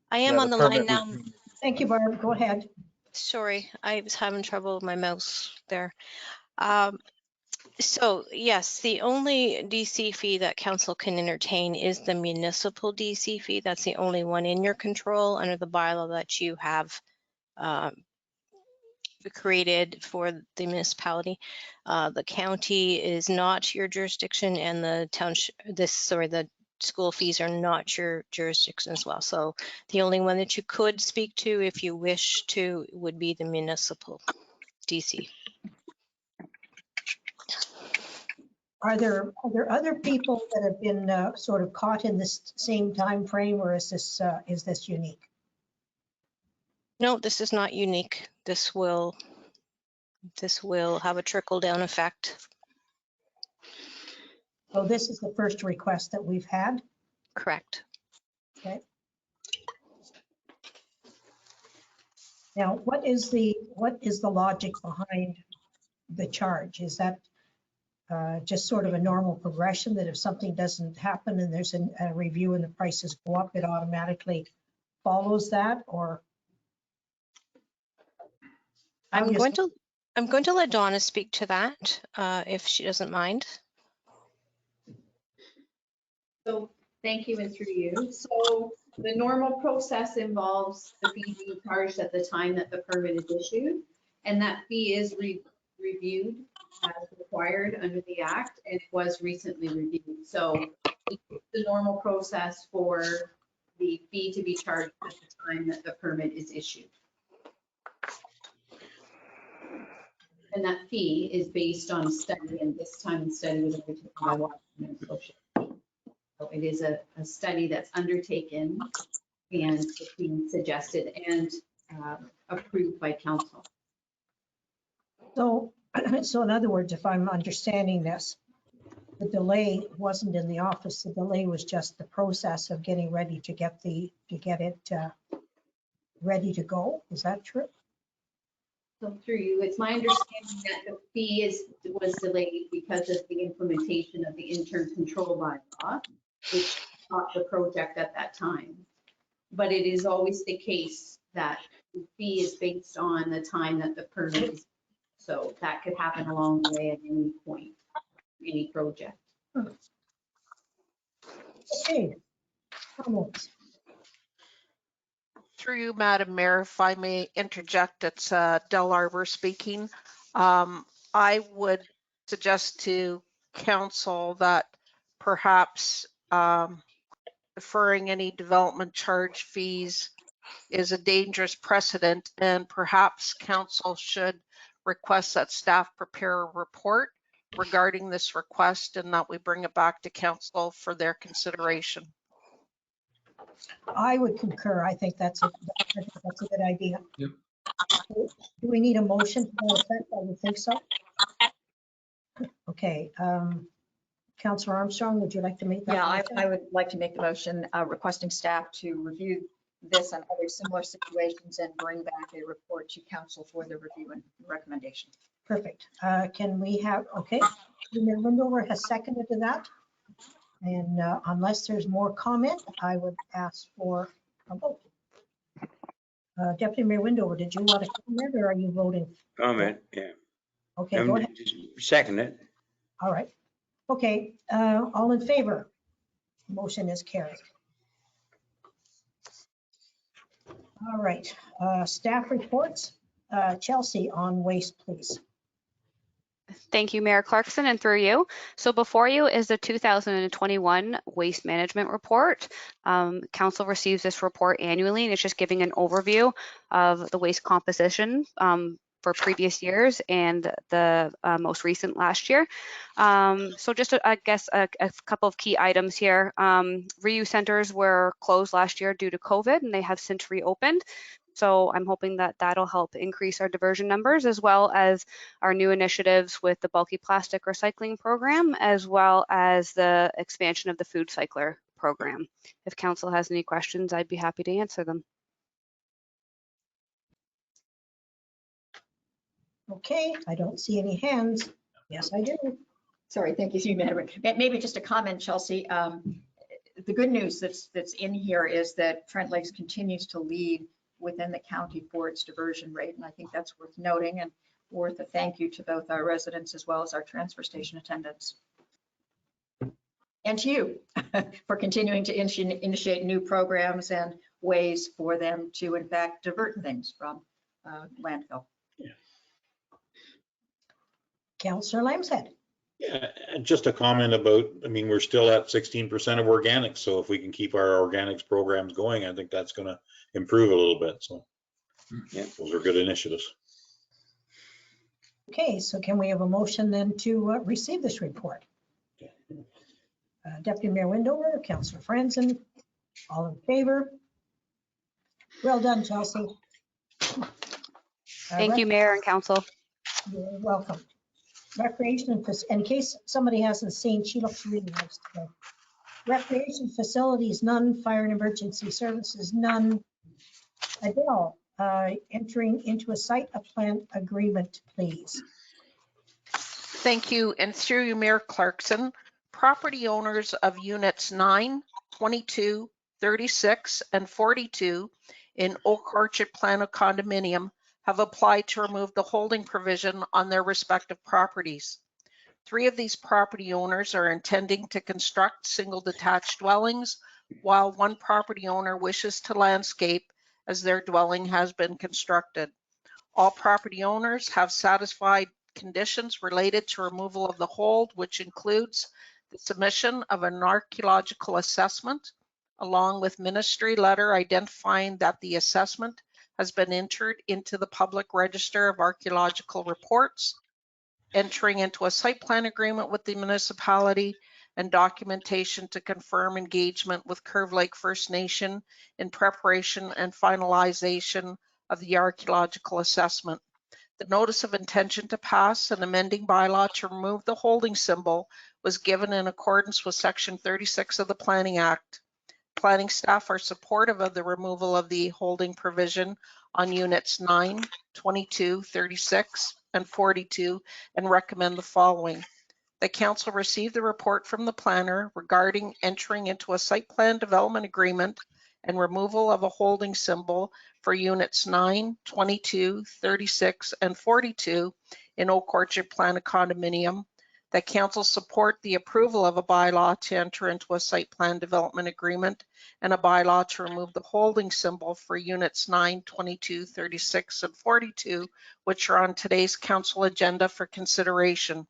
I am Yeah, on the the line permit now. was- thank you, Barb. Go ahead. Sorry, I was having trouble with my mouse there. So yes, the only DC fee that council can entertain is the municipal DC fee. That's the only one in your control under the bylaw that you have created for the municipality. The county is not your jurisdiction, and the township, the school fees are not your jurisdiction as well. So the only one that you could speak to if you wish to would be the municipal DC. Are there other people that have been sort of caught in this same time frame, or is this unique? No, this is not unique. This will have a trickle down effect. So this is the first request that we've had. Correct. Okay. Now, what is the logic behind the charge? Is that just sort of a normal progression that if something doesn't happen and there's a review and the prices go up, it automatically follows that, or? I'm going to let Donna speak to that if she doesn't mind. So thank you and through you. So the normal process involves the fee being charged at the time that the permit is issued, and that fee is reviewed as required under the act, and it was recently reviewed. So it's the normal process for the fee to be charged at the time that the permit is issued. And that fee is based on a study, and this time the study was undertaken by Washington and Associates. So it is a study that's undertaken and it's being suggested and approved by council. So in other words, if I'm understanding this, the delay wasn't in the office. The delay was just the process of getting ready to get it ready to go. Is that true? So through you, it's my understanding that the fee was delayed because of the implementation of the interim control bylaw, which stopped the project at that time. But it is always the case that the fee is based on the time that the permit is. So that could happen along the way at any point, any project. Okay. Comments? Through you, Madam Mayor, if I may interject, it's Del Arbor speaking. I would suggest to council that perhaps deferring any development charge fees is a dangerous precedent, and perhaps council should request that staff prepare a report regarding this request and that we bring it back to council for their consideration. I would concur. I think that's a good idea. Yep. Do we need a motion to that effect? I would think so. Okay. Councillor Armstrong, would you like to make that? Yeah, motion? I would like to make the motion requesting staff to review this and other similar situations and bring back a report to council for the review and recommendation. Perfect. Can we have, okay, Mayor Windover has seconded to that. And unless there's more comment, I would ask for a vote. Deputy Mayor Windover, did you want to comment or are you voting? Comment, yeah. Okay, go ahead. Second it. All right. Okay, all in favor? Motion is carried. All right, staff reports. Chelsea on waste, please. Thank you, Mayor Clarkson, and through you. So before you is the 2021 Waste Management Report. Council receives this report annually, and it's just giving an overview of the waste composition for previous years and the most recent last year. So just, I guess, a couple of key items here. Reuse centers were closed last year due to COVID, and they have since reopened. So I'm hoping that that'll help increase our diversion numbers, as well as our new initiatives with the bulky plastic recycling program, as well as the expansion of the food cycler program. If council has any questions, I'd be happy to answer them. Okay, I don't see any hands. Yes, I do. Sorry, thank you, Madam. Maybe just a comment, Chelsea. The good news that's in here is that Trent Lakes continues to lead within the county for its diversion rate, and I think that's worth noting and worth a thank you to both our residents as well as our transfer station attendants. And to you for continuing to initiate new programs and ways for them to, in fact, divert things from landfill. Councillor Lambshead. Yeah, and just a comment about, I mean, we're still at 16% of organics. So if we can keep our organics programs going, I think that's going to improve a little bit. So yeah, those are good initiatives. Okay, so can we have a motion then to receive this report? Deputy Mayor Windover, Councillor Franzen, all in favor? Well done, Chelsea. Thank you, Mayor and Council. You're welcome. Recreation, in case somebody hasn't seen, she looks really nice today. Recreation facilities, none. Fire and emergency services, none. Adele, entering into a site plan agreement, please. Thank you. And through you, Mayor Clarkson, property owners of units 9, 22, 36, and 42 in Oak Orchard Plan of Condominium have applied to remove the holding provision on their respective properties. 3 of these property owners are intending to construct single detached dwellings, while 1 property owner wishes to landscape as their dwelling has been constructed. All property owners have satisfied conditions related to removal of the hold, which includes the submission of an archaeological assessment, along with ministry letter identifying that the assessment has been entered into the public register of archaeological reports, entering into a site plan agreement with the municipality, and documentation to confirm engagement with Curve Lake First Nation in preparation and finalization of the archaeological assessment. The notice of intention to pass an amending bylaw to remove the holding symbol was given in accordance with Section 36 of the Planning Act. Planning staff are supportive of the removal of the holding provision on units 9, 22, 36, and 42 and recommend the following. The council received the report from the planner regarding entering into a site plan development agreement and removal of a holding symbol for units 9, 22, 36, and 42 in Oak Orchard Plan of Condominium. That council support the approval of a bylaw to enter into a site plan development agreement and a bylaw to remove the holding symbol for units 9, 22, 36, and 42, which are on today's council agenda for consideration.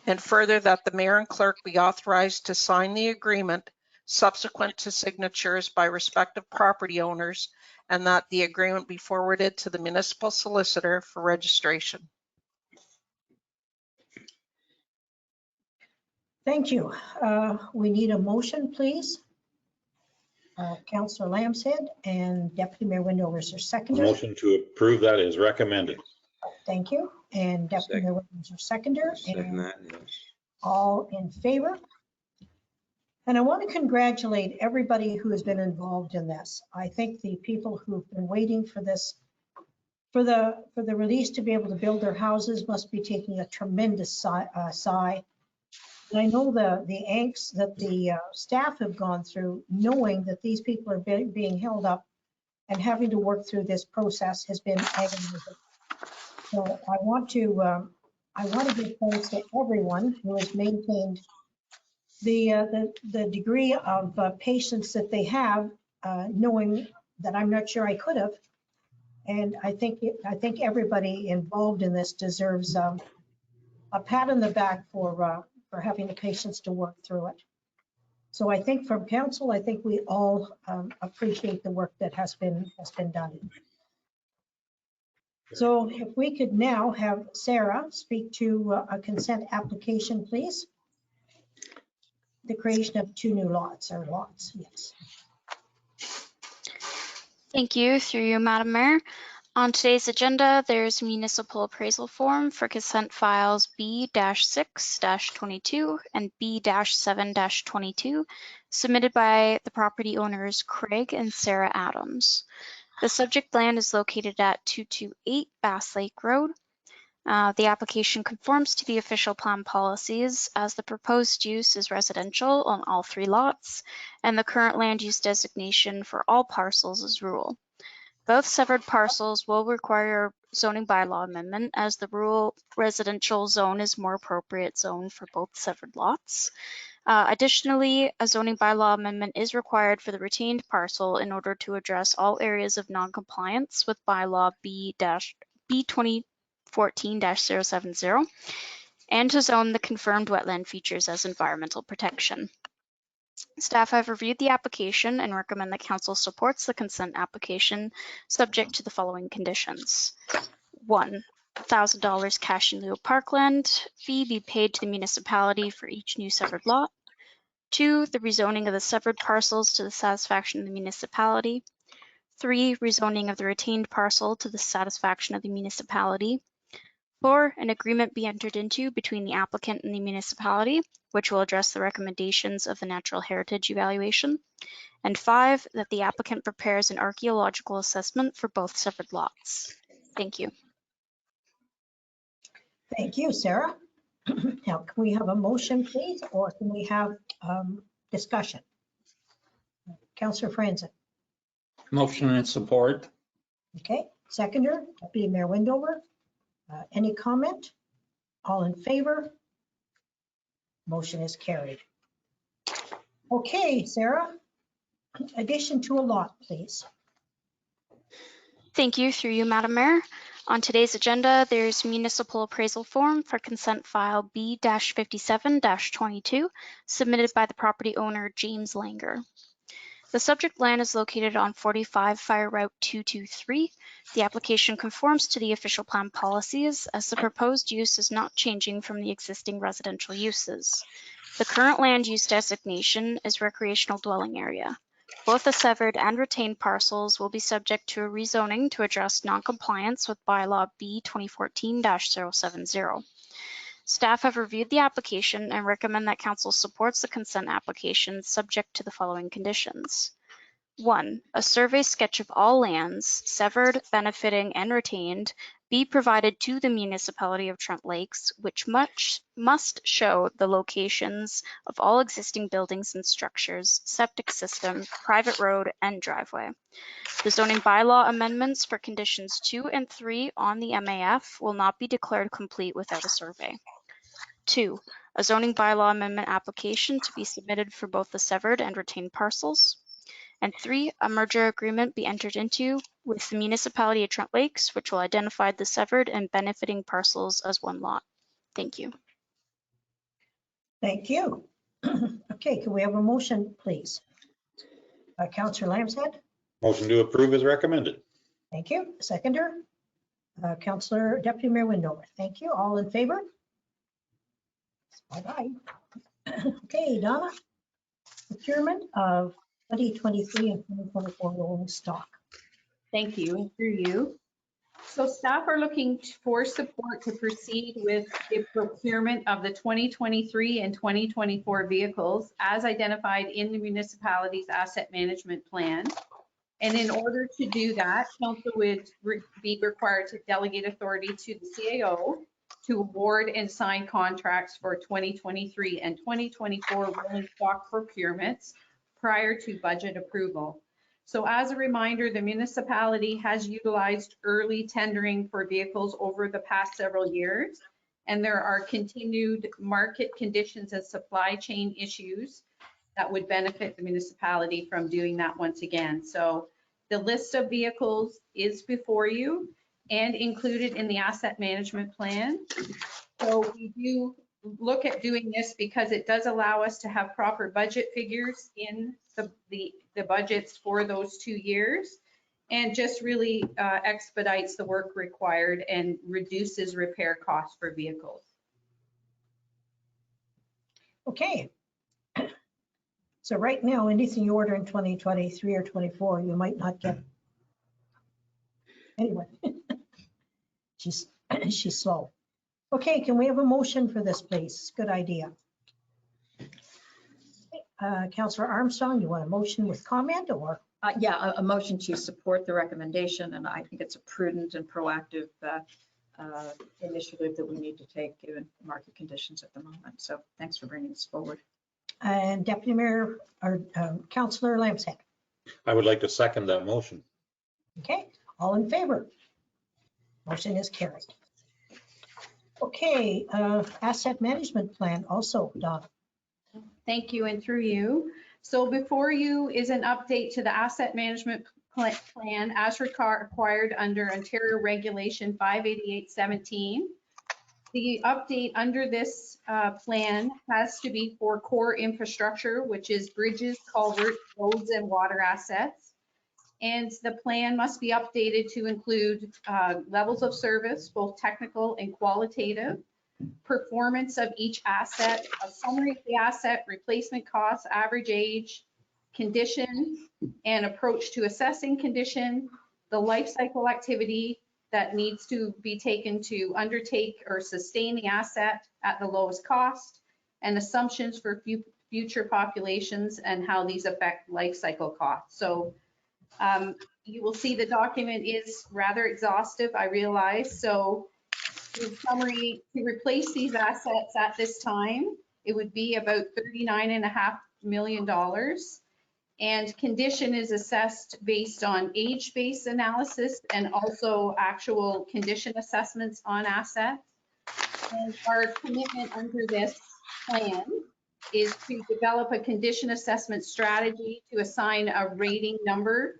And further, that the mayor and clerk be authorized to sign the agreement subsequent to signatures by respective property owners, and that the agreement be forwarded to the municipal solicitor for registration. Thank you. We need a motion, please. Councillor Lambshead and Deputy Mayor Windover is your A seconder. motion to approve that is recommended. Thank you. And Deputy Mayor Windover is your seconder. Second And that, yes. all in favor? And I want to congratulate everybody who has been involved in this. I think the people who've been waiting for this, for the release to be able to build their houses must be taking a tremendous sigh. And I know the angst that the staff have gone through, knowing that these people are being held up and having to work through this process has been agonizing. So I want to give thanks to everyone who has maintained the degree of patience that they have, knowing that I'm not sure I could have. And I think everybody involved in this deserves a pat on the back for having the patience to work through it. So I think from council, I think we all appreciate the work that has been done. So if we could now have Sarah speak to a consent application, please. The creation of 2 new lots, yes. Thank you, through you, Madam Mayor. On today's agenda, there's municipal appraisal form for consent files B-6-22 and B-7-22 submitted by the property owners Craig and Sarah Adams. The subject land is located at 228 Bass Lake Road. The application conforms to the official plan policies as the proposed use is residential on all 3 lots, and the current land use designation for all parcels is rural. Both severed parcels will require zoning bylaw amendment as the rural residential zone is more appropriate zone for both severed lots. Additionally, a zoning bylaw amendment is required for the retained parcel in order to address all areas of non-compliance with bylaw B-2014-070 and to zone the confirmed wetland features as environmental protection. Staff have reviewed the application and recommend that council supports the consent application subject to the following conditions. 1, $1,000 cash in lieu of parkland fee be paid to the municipality for each new severed lot. 2, the rezoning of the severed parcels to the satisfaction of the municipality. 3, rezoning of the retained parcel to the satisfaction of the municipality. 4, an agreement be entered into between the applicant and the municipality, which will address the recommendations of the natural heritage evaluation. And 5, that the applicant prepares an archaeological assessment for both severed lots. Thank you. Thank you, Sarah. Now, can we have a motion, please, or can we have discussion? Councillor Franzen. Motion and support. Okay, seconder, Deputy Mayor Windover. Any comment? All in favor? Motion is carried. Okay, Sarah, addition to a lot, please. Thank you, through you, Madam Mayor. On today's agenda, there's municipal appraisal form for consent file B-57-22 submitted by the property owner James Langer. The subject land is located on 45 Fire Route 223. The application conforms to the official plan policies as the proposed use is not changing from the existing residential uses. The current land use designation is recreational dwelling area. Both the severed and retained parcels will be subject to a rezoning to address non-compliance with bylaw B-2014-070. Staff have reviewed the application and recommend that council supports the consent application subject to the following conditions. 1, a survey sketch of all lands, severed, benefiting, and retained, be provided to the municipality of Trent Lakes, which must show the locations of all existing buildings and structures, septic system, private road, and driveway. The zoning bylaw amendments for conditions 2 and 3 on the MAF will not be declared complete without a survey. 2, a zoning bylaw amendment application to be submitted for both the severed and retained parcels. And 3, a merger agreement be entered into with the municipality of Trent Lakes, which will identify the severed and benefiting parcels as one lot. Thank you. Thank you. Okay, can we have a motion, please? Councillor Lambshead, Motion to approve is recommended. thank you. Seconder, Councillor Deputy Mayor Windover, thank you. All in favor? Bye-bye. Okay, Donna, procurement of 2023 and 2024 rolling stock. Thank you, and through you. So staff are looking for support to proceed with the procurement of the 2023 and 2024 vehicles as identified in the municipality's asset management plan. And in order to do that, council would be required to delegate authority to the CAO to award and sign contracts for 2023 and 2024 rolling stock procurements prior to budget approval. So as a reminder, the municipality has utilized early tendering for vehicles over the past several years, and there are continued market conditions and supply chain issues that would benefit the municipality from doing that once again. So the list of vehicles is before you and included in the asset management plan. So we do look at doing this because it does allow us to have proper budget figures in the budgets for those 2 years, and just really expedites the work required and reduces repair costs for vehicles. Okay. So right now, anything you order in 2023 or 24, you might not get. Anyway, she's slow. Okay, can we have a motion for this, please? Good idea. Councillor Armstrong, you want a motion with comment or? Yeah, a motion to support the recommendation, and I think it's a prudent and proactive initiative that we need to take given market conditions at the moment. So thanks for bringing this forward. And Deputy Mayor or Councillor Lambshead. I would like to second that motion. Okay, all in favor? Motion is carried. Okay, asset management plan also, Donna. Thank you, and through you. So before you is an update to the asset management plan as required under Ontario Regulation 58817. The update under this plan has to be for core infrastructure, which is bridges, culverts, roads, and water assets. And the plan must be updated to include levels of service, both technical and qualitative, performance of each asset, a summary of the asset, replacement costs, average age, condition, and approach to assessing condition, the life cycle activity that needs to be taken to undertake or sustain the asset at the lowest cost, and assumptions for future populations and how these affect life cycle costs. So you will see the document is rather exhaustive, I realize. So in summary, to replace these assets at this time, it would be about $39.5 million. And condition is assessed based on age-based analysis and also actual condition assessments on assets. And our commitment under this plan is to develop a condition assessment strategy to assign a rating number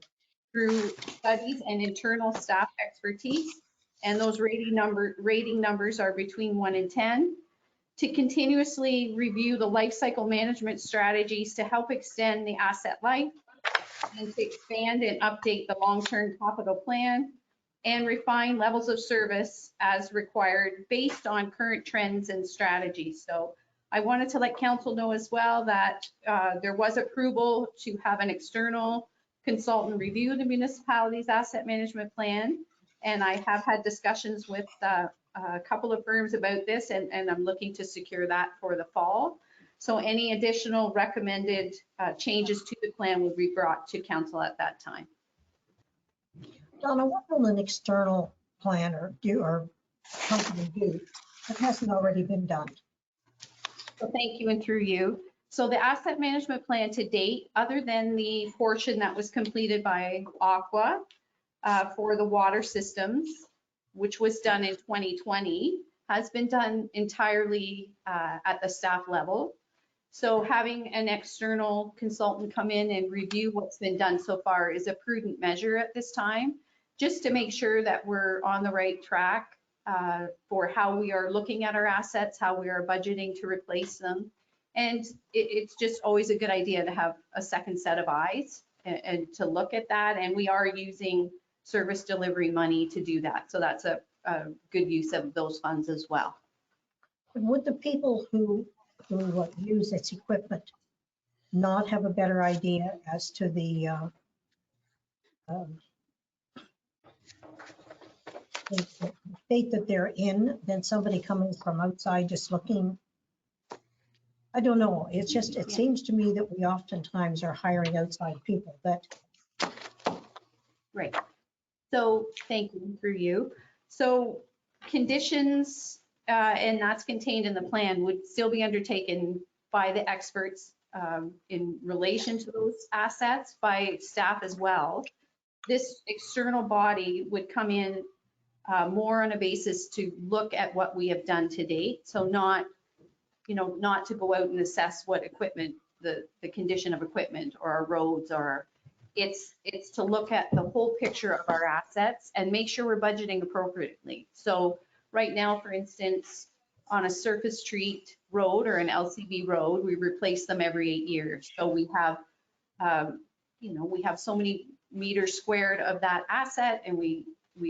through studies and internal staff expertise. And those rating numbers are between 1 and 10, to continuously review the life cycle management strategies to help extend the asset life, and to expand and update the long-term capital plan, and refine levels of service as required based on current trends and strategies. So I wanted to let council know as well that there was approval to have an external consultant review the municipality's asset management plan. And I have had discussions with a couple of firms about this, and I'm looking to secure that for the fall. So any additional recommended changes to the plan will be brought to council at that time. Donna, what will an external planner do or company do that hasn't already been done? So thank you, and through you. So the asset management plan to date, other than the portion that was completed by Aqua for the water systems, which was done in 2020, has been done entirely at the staff level. So having an external consultant come in and review what's been done so far is a prudent measure at this time, just to make sure that we're on the right track for how we are looking at our assets, how we are budgeting to replace them, And it's just always a good idea to have a second set of eyes and to look at that. And we are using service delivery money to do that. So that's a good use of those funds as well. Would the people who use its equipment not have a better idea as to the state that they're in than somebody coming from outside just looking? I don't know. It's just, it seems to me that we oftentimes are hiring outside people that. Right. So thank you through you. So conditions, and that's contained in the plan, would still be undertaken by the experts in relation to those assets, by staff as well. This external body would come in more on a basis to look at what we have done to date. So not to go out and assess what equipment, the condition of equipment or our roads are. It's to look at the whole picture of our assets and make sure we're budgeting appropriately. So right now, for instance, on a surface street road or an LCB road, we replace them every 8 years. So we have, we have so many meters squared of that asset, and we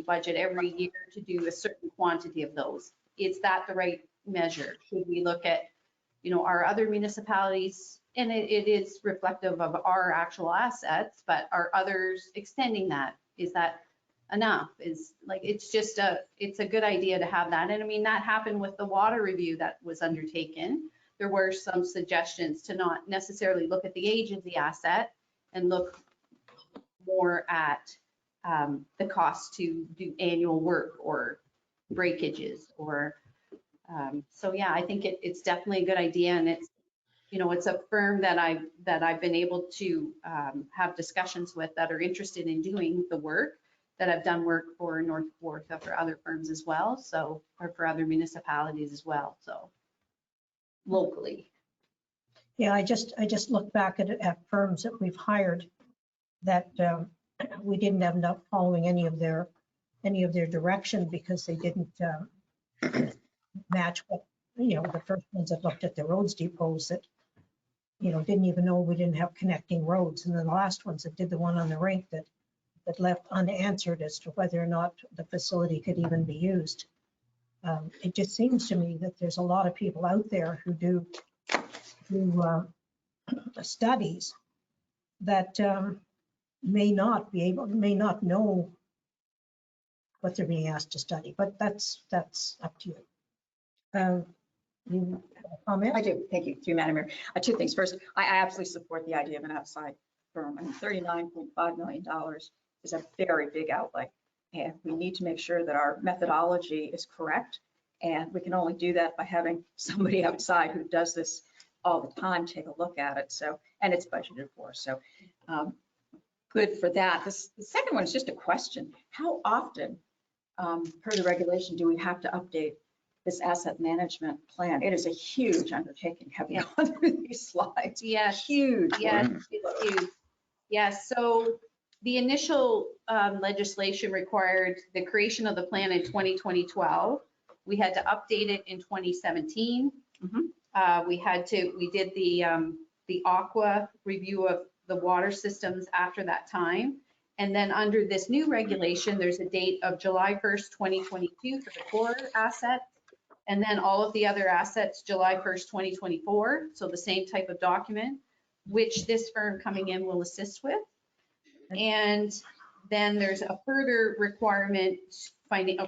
budget every year to do a certain quantity of those. Is that the right measure? Should we look at, our other municipalities, and it is reflective of our actual assets, but are others extending that? Is that enough? It's a good idea to have that. And I mean, that happened with the water review that was undertaken. There were some suggestions to not necessarily look at the age of the asset and look more at the cost to do annual work or breakages or so yeah, I think it's definitely a good idea, and it's a firm that I've been able to have discussions with that are interested in doing the work, that have done work for North Kawartha for other firms as well, so, or for other municipalities as well, so locally. Yeah, I just look back at firms that we've hired that we didn't end up following any of their direction because they didn't match what, the first ones that looked at the roads depots that, didn't even know we didn't have connecting roads. And then the last ones that did the one on the rink that left unanswered as to whether or not the facility could even be used. It just seems to me that there's a lot of people out there who do studies that may not know what they're being asked to study, but that's up to you. You have a comment? I do. Thank you, Madam Mayor. Two things. First, I absolutely support the idea of an outside firm. I mean, $39.5 million is a very big outlay, and we need to make sure that our methodology is correct. And we can only do that by having somebody outside who does this all the time take a look at it. So, and it's budgeted for. So, good for that. The second one is just a question: how often, per the regulation, do we have to update this asset management plan? It is a huge undertaking. Have you gone through these slides? Yes. Huge. Yes, it's huge. Yes, so the initial legislation required the creation of the plan in 2012. We had to update it in 2017. We did the aqua review of the water systems after that time. And then under this new regulation, there's a date of July 1st, 2022 for the core asset. And then all of the other assets, July 1st, 2024. So the same type of document, which this firm coming in will assist with. And then there's a further requirement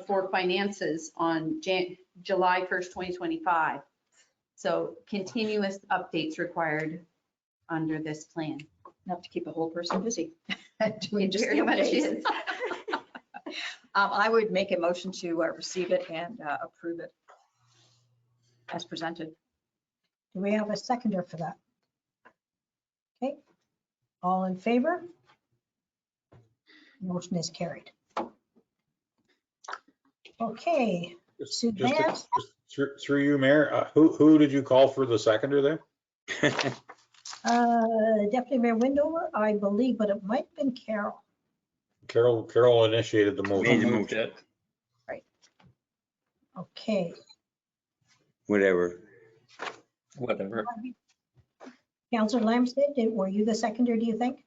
for finances on July 1st, 2025. So continuous updates required under this plan. Enough to keep a whole person busy. It very much is. I would make a motion to receive it and approve it as presented. Do we have a seconder for that? Okay, all in favor? Motion is carried. Okay, Suzanne? Through you, Mayor, who did you call for the seconder then? Deputy Mayor Windover, I believe, but it might have been Carol. Carol initiated the Made the motion. motion. Right. Okay. Whatever. Councillor Lambsdale, were you the seconder, do you think?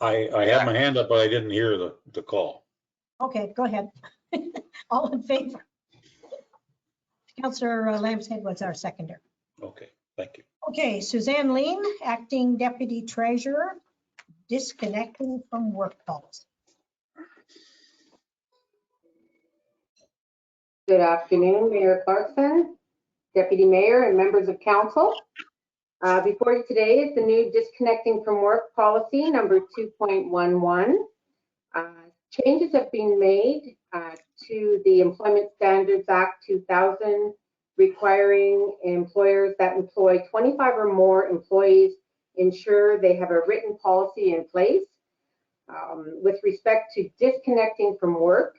I had my hand up, but I didn't hear the call. Okay, go ahead. All in favor? Councillor Lambshead was our seconder. Okay, thank you. Okay, Suzanne Lean, Acting Deputy Treasurer, disconnecting from work policy. Good afternoon, Mayor Clarkson, Deputy Mayor, and members of council. Before you today is the new disconnecting from work policy number 2.11. Changes have been made to the Employment Standards Act 2000, requiring employers that employ 25 or more employees ensure they have a written policy in place. With respect to disconnecting from work,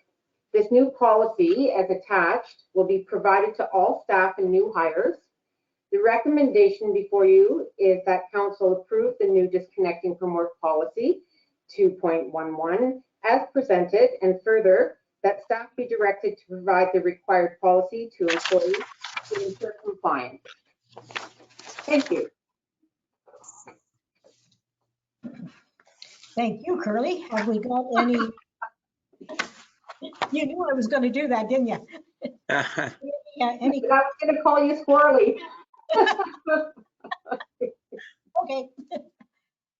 this new policy, as attached, will be provided to all staff and new hires. The recommendation before you is that council approve the new disconnecting from work policy 2.11 as presented, and further, that staff be directed to provide the required policy to employees to ensure compliance. Thank you. Thank you, Curly. Have we got any? You knew I was going to do that, didn't you? Yeah, any? I was going to call you squirrely. Okay.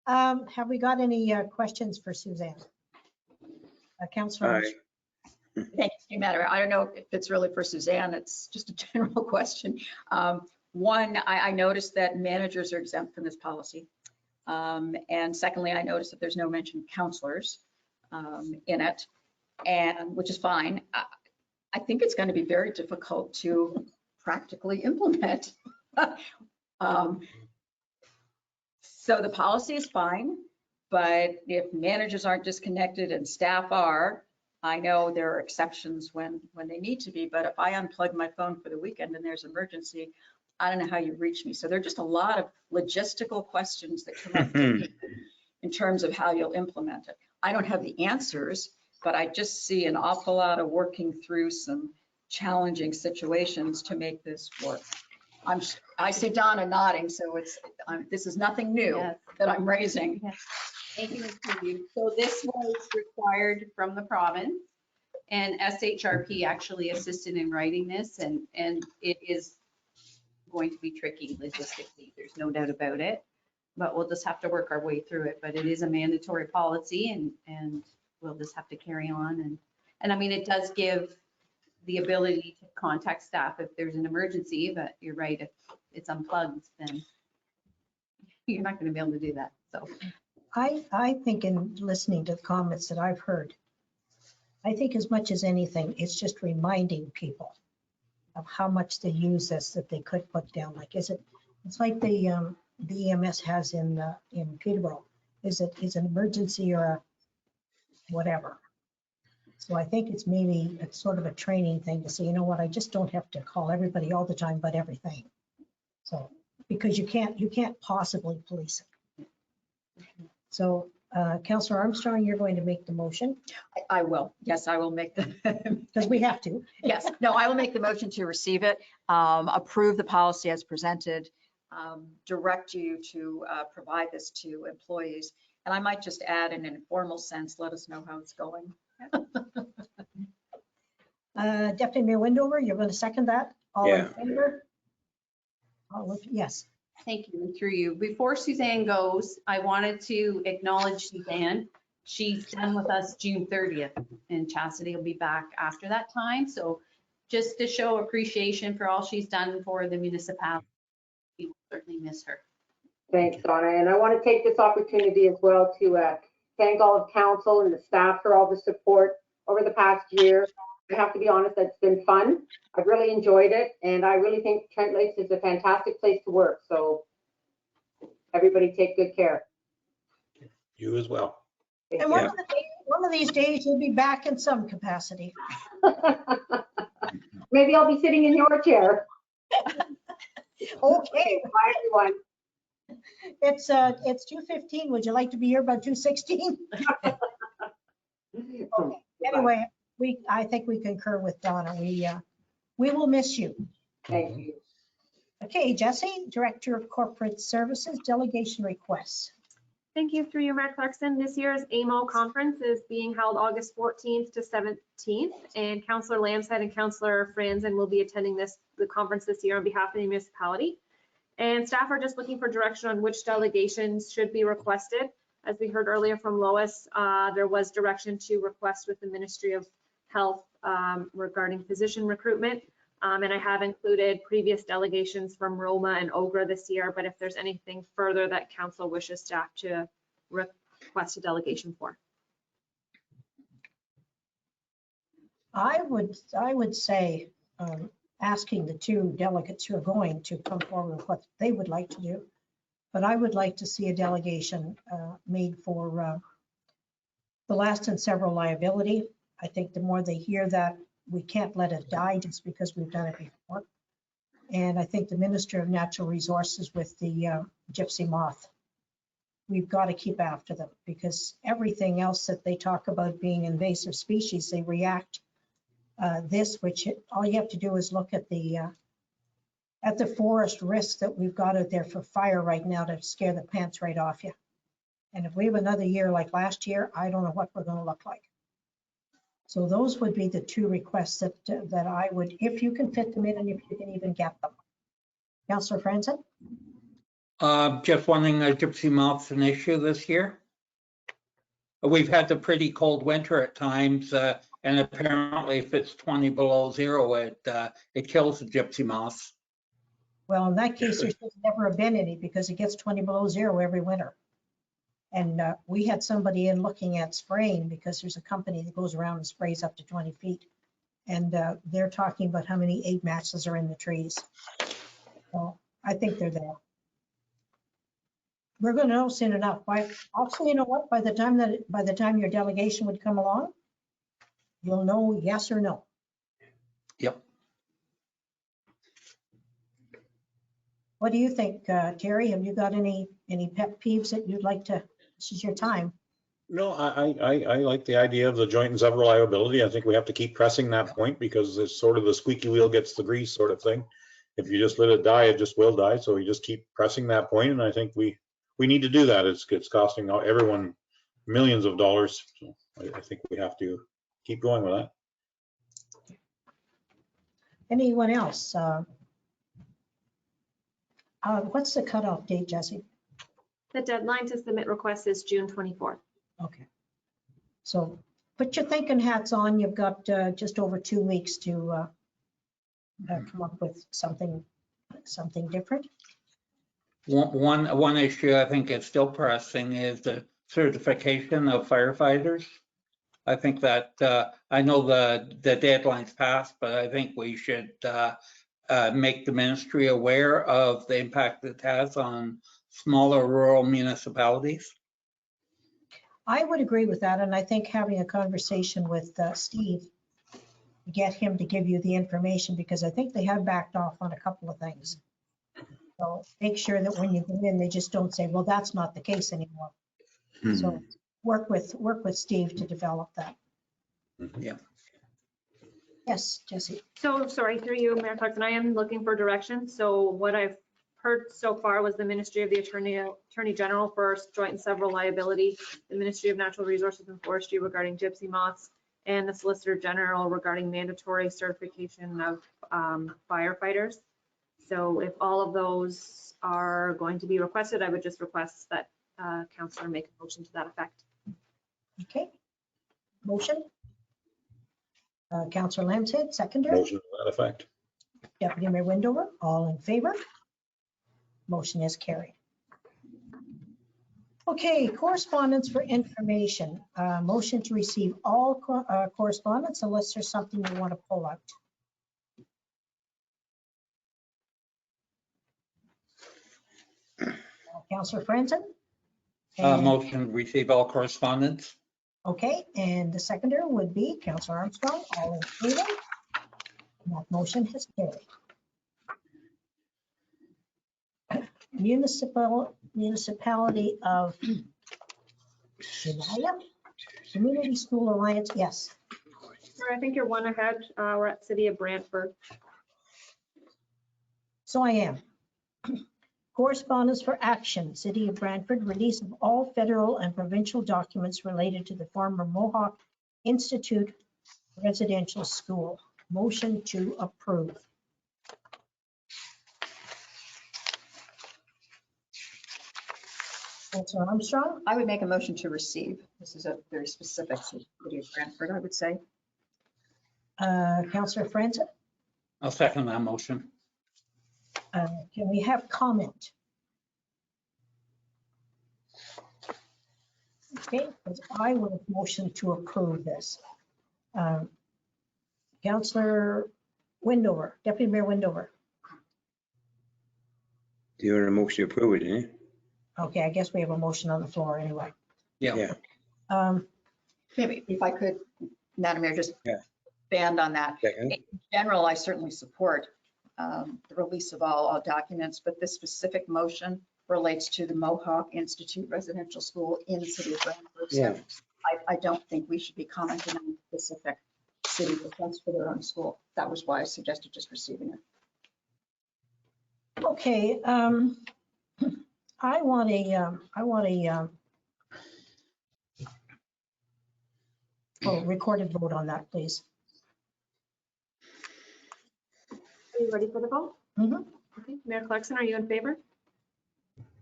Have we got any questions for Suzanne? Councillor. Thank you, Madam. I don't know if it's really for Suzanne. It's just a general question. One, I noticed that managers are exempt from this policy. And secondly, I noticed that there's no mention of counselors in it, and which is fine. I think it's going to be very difficult to practically implement. So the policy is fine, but if managers aren't disconnected and staff are, I know there are exceptions when they need to be, but if I unplug my phone for the weekend and there's an emergency, I don't know how you reach me. So there are just a lot of logistical questions that come up in terms of how you'll implement it. I don't have the answers, but I just see an awful lot of working through some challenging situations to make this work. I see Donna nodding, so this is nothing new that I'm raising. Yes. Thank you. So this was required from the province, and SHRP actually assisted in writing this, and it is going to be tricky logistically. There's no doubt about it, but we'll just have to work our way through it. But it is a mandatory policy, and we'll just have to carry on. And I mean, it does give the ability to contact staff if there's an emergency, but you're right, if it's unplugged, then you're not going to be able to do that. So I think in listening to the comments that I've heard, I think as much as anything, it's just reminding people of how much they use this that they could put down. Like, it's like the EMS has in Peterborough. Is it an emergency or a whatever? So I think it's maybe it's sort of a training thing to say, you know what, I just don't have to call everybody all the time, but everything. So because you can't possibly police it. So Councillor Armstrong, you're going to make the motion. I will. Yes, I will make the. Because we have to. Yes. No, I will make the motion to receive it, approve the policy as presented, direct you to provide this to employees. And I might just add in an informal sense, let us know how it's going. Deputy Mayor Windover, you're going to second that? All in favor? Yes. thank you, and through you. Before Suzanne goes, I wanted to acknowledge Suzanne. She's done with us June 30th, and Chastity will be back after that time. So just to show appreciation for all she's done for the municipality, we will certainly miss her. Thanks, Donna. And I want to take this opportunity as well to thank all of council and the staff for all the support over the past year. I have to be honest, it's been fun. I've really enjoyed it. And I really think Trent Lakes is a fantastic place to work. So everybody take good care. You as well. And one of these days you'll be back in some capacity. Maybe I'll be sitting in your chair. Okay. Bye, everyone. It's 2:15. Would you like to be here by 2:16? Okay. Anyway, I think we concur with Donna. We will miss you. Thank you. Okay, Jesse, Director of Corporate Services, delegation requests. Thank you, through you, Mayor Clarkson. This year's AMO conference is being held August 14th to 17th, and Councillor Lanshead and Councillor Franzen will be attending the conference this year on behalf of the municipality. And staff are just looking for direction on which delegations should be requested. As we heard earlier from Lois, there was direction to request with the Ministry of Health regarding physician recruitment. And I have included previous delegations from Roma and Ogra this year, but if there's anything further that council wishes staff to request a delegation for. I would say asking the two delegates who are going to come forward with what they would like to do. But I would like to see a delegation made for the last and several liability. I think the more they hear that, we can't let it die just because we've done it before. And I think the Minister of Natural Resources with the gypsy moth, we've got to keep after them, because everything else that they talk about being invasive species, they react which all you have to do is look at the forest risk that we've got out there for fire right now to scare the pants right off you. And if we have another year like last year, I don't know what we're going to look like. So those would be the two requests that I would, if you can fit them in and if you can even get them. Councillor Franzen? Just wondering, gypsy moth's an issue this year? We've had the pretty cold winter at times, and apparently if it's 20 below zero, it kills the gypsy moths. Well, in that case, there should never have been any, because it gets 20 below zero every winter. And we had somebody in looking at spraying, because there's a company that goes around and sprays up to 20 feet. And they're talking about how many 8 matches are in the trees. So I think they're there. We're going to know soon enough. Also, you know what? By the time your delegation would come along, you'll know yes or no. Yep. What do you think, Terry? Have you got any pet peeves that you'd like to? This is your time. No, I like the idea of the joint and several liability. I think we have to keep pressing that point, because it's sort of the squeaky wheel gets the grease sort of thing. If you just let it die, it just will die. So we just keep pressing that point, and I think we need to do that. It's costing everyone millions of dollars. So I think we have to keep going with that. Anyone else? What's the cutoff date, Jesse? The deadline to submit requests is June 24th. Okay. So put your thinking hats on. You've got just over 2 weeks to come up with something different. One issue I think is still pressing is the certification of firefighters. I think that I know the deadline's passed, but I think we should make the ministry aware of the impact it has on smaller rural municipalities. I would agree with that, and I think having a conversation with Steve, get him to give you the information, because I think they have backed off on a couple of things. So make sure that when you go in, they just don't say, well, that's not the case anymore. So work with Steve to develop that. Yeah. Yes, Jesse. So sorry, through you, Mayor Clarkson, I am looking for direction. So what I've heard so far was the Ministry of the Attorney General for joint and several liability, the Ministry of Natural Resources and Forestry regarding gypsy moths, and the Solicitor General regarding mandatory certification of firefighters. So if all of those are going to be requested, I would just request that Councillor make a motion to that effect. Okay. Motion. Councillor Lanshead, seconder. Motion to that effect. Deputy Mayor Windover, all in favor? Motion is carried. Okay, correspondence for information. Motion to receive all correspondence unless there's something you want to pull out. Councillor Franzen? Motion to receive all correspondence. Okay, and the seconder would be Councillor Armstrong, all in favor? That motion has carried. Municipality of Shania, Community School Alliance, yes. I think you're one ahead. We're at City of Brantford. So I am. Correspondence for action, City of Brantford, release of all federal and provincial documents related to the former Mohawk Institute Residential School. Motion to approve. Councilor Armstrong, I would make a motion to receive. This is a very specific City of Brantford, I would say. Councilor Franzen, I'll second that motion. can we have comment? Okay, because I would have motioned to approve this. Councilor Windover, Deputy Mayor Windover. Do you want a motion to approve it, eh? Okay, I guess we have a motion on the floor anyway. Yeah. Maybe if I could, Madam Mayor, just Yeah. expand on that. Second. In general, I certainly support the release of all documents, but this specific motion relates to the Mohawk Institute Residential School in the City of Brantford. So Yeah. I don't think we should be commenting on specific city requests for their own school. That was why I suggested just receiving it. Okay, I want a recorded vote on that, please. Are you ready for the vote? Mhm. Okay, Mayor Clarkson, are you in favor?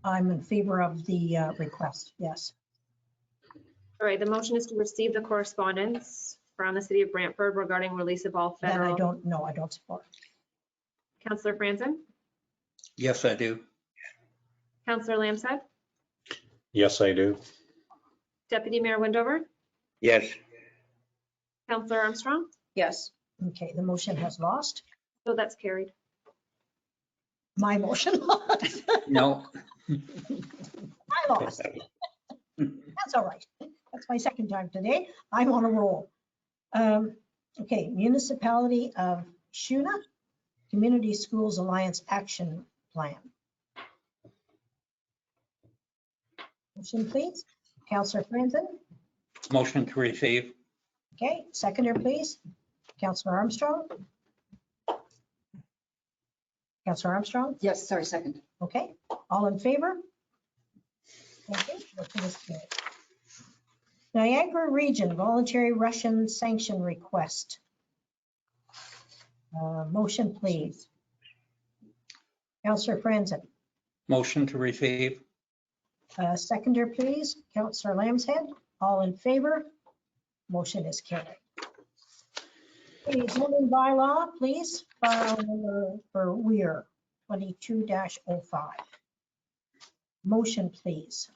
I'm in favor of the request, yes. All right, the motion is to receive the correspondence from the City of Brantford regarding release of all That I federal. don't know, I don't support. Councillor Franzen, Yes, I do. Councillor Lambshead, Yes, I do. Deputy Mayor Windover, Yes. Councillor Armstrong. Yes. Okay, the motion has lost. So that's carried. My motion lost. No. I lost. That's all right. That's my second time today. I'm on a roll. Okay, Municipality of Shuna Community Schools Alliance Action Plan. Motion, please. Councillor Franzen. Motion to receive. Okay, seconder, please. Councillor Armstrong. Councillor Armstrong. Yes, sorry, second. Okay, all in favor? Thank you. Motion is carried. Niagara Region Voluntary Russian Sanction Request. Motion, please. Councillor Franzen. Motion to receive. Seconder, please. Councillor Lambshead. All in favor? Motion is carried. Okay, zoning bylaw, please. File number for Weir 22-05. Motion, please.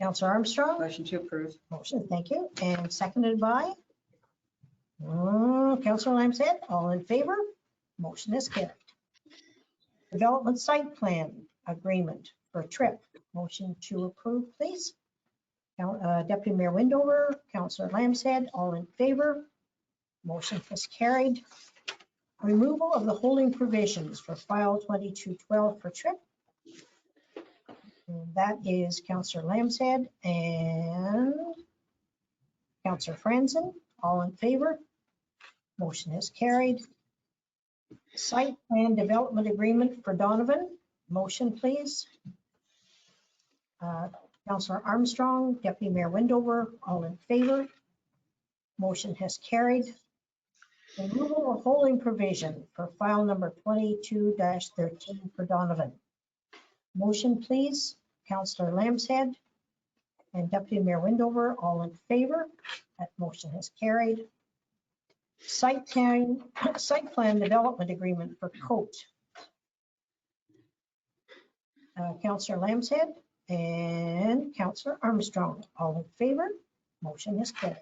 Councillor Armstrong. Motion to approve. Motion, thank you. And seconded by Councillor Lambshead. All in favor? Motion is carried. Development Site Plan Agreement for TRIP. Motion to approve, please. Deputy Mayor Windover, Councillor Lambshead, all in favor. Motion is carried. Removal of the holding provisions for file 2212 for TRIP. And that is Councillor Lambshead and Councillor Franzen, all in favor. Motion is carried. Site Plan Development Agreement for Donovan. Motion, please. Councillor Armstrong, Deputy Mayor Windover, all in favor. Motion has carried. Removal of holding provision for file number 22-13 for Donovan. Motion, please. Councillor Lambshead and Deputy Mayor Windover, all in favor. That motion has carried. Site plan development agreement for Coat. Councillor Lambshead and Councillor Armstrong, all in favor. Motion is carried.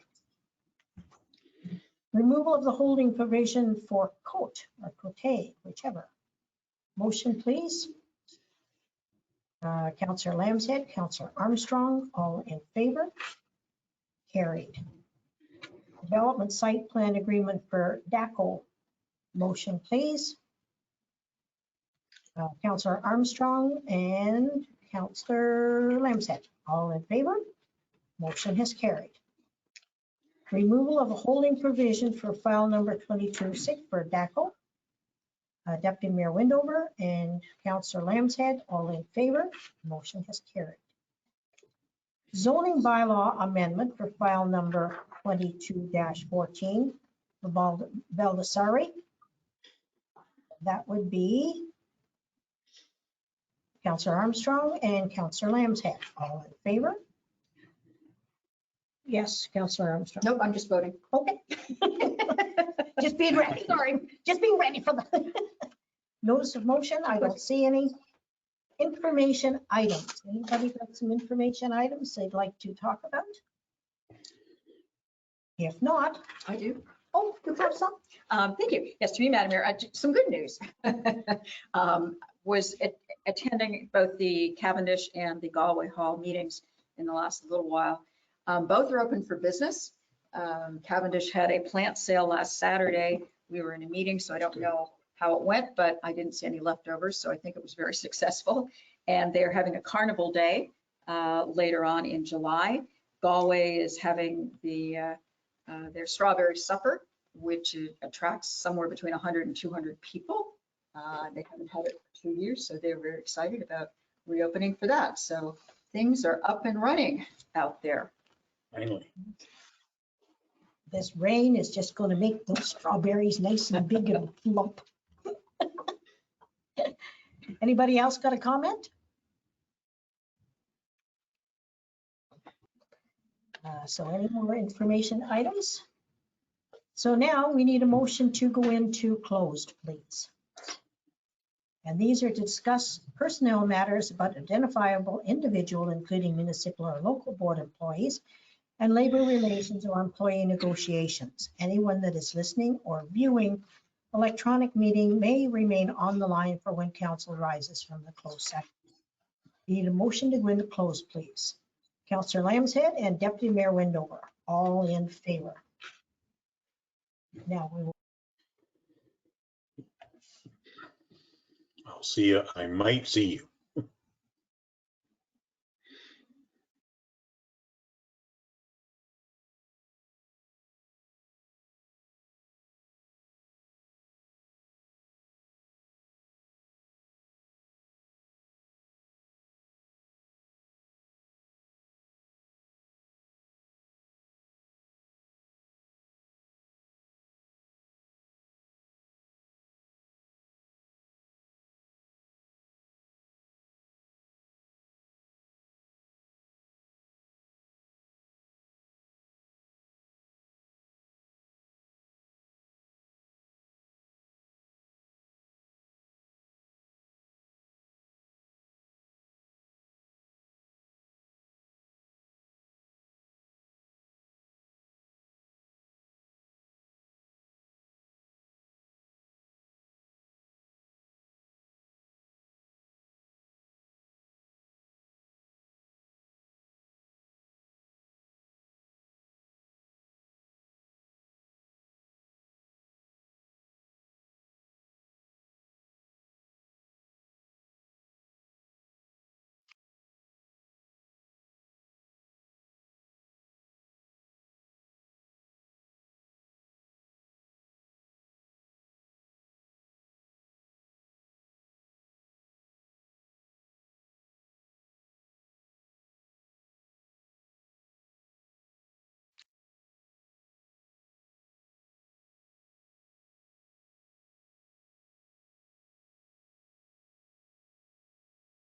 Removal of the holding provision for Coat or Cote, whichever. Motion, please. Councillor Lambshead, Councillor Armstrong, all in favor. Carried. Development Site Plan Agreement for DACO. Motion, please. Councillor Armstrong and Councillor Lambshead, all in favor. Motion has carried. Removal of a holding provision for file number 22-6 for DACO. Deputy Mayor Windover and Councillor Lambshead, all in favor. Motion has carried. Zoning bylaw amendment for file number 22-14 for Baldessari. That would be Councillor Armstrong and Councillor Lambshead, all in favor. Yes, Councillor Armstrong. Nope, I'm just voting. Okay. Just being ready, sorry, just being ready for the notice of motion. I don't see any information items. Anybody got some information items they'd like to talk about? If not, I do. oh, you have some? Thank you. Yes, to me, Madam Mayor, some good news. Was attending both the Cavendish and the Galway Hall meetings in the last little while. Both are open for business. Cavendish had a plant sale last Saturday. We were in a meeting, so I don't know how it went, but I didn't see any leftovers, so I think it was very successful. And they're having a carnival day later on in July. Galway is having their strawberry supper, which attracts somewhere between 100 and 200 people. They haven't had it for 2 years, so they're very excited about reopening for that. So things are up and running out there. Finally. This rain is just going to make those strawberries nice and big and plump. Anybody else got a comment? So any more information items? So now we need a motion to go into closed, please. And these are to discuss personnel matters about identifiable individual, including municipal or local board employees, and labor relations or employee negotiations. Anyone that is listening or viewing electronic meeting may remain on the line for when council rises from the closed session. Need a motion to go into closed, please. Councillor Lambshead and Deputy Mayor Windover, all in favor. Now we will. I'll see you. I might see you.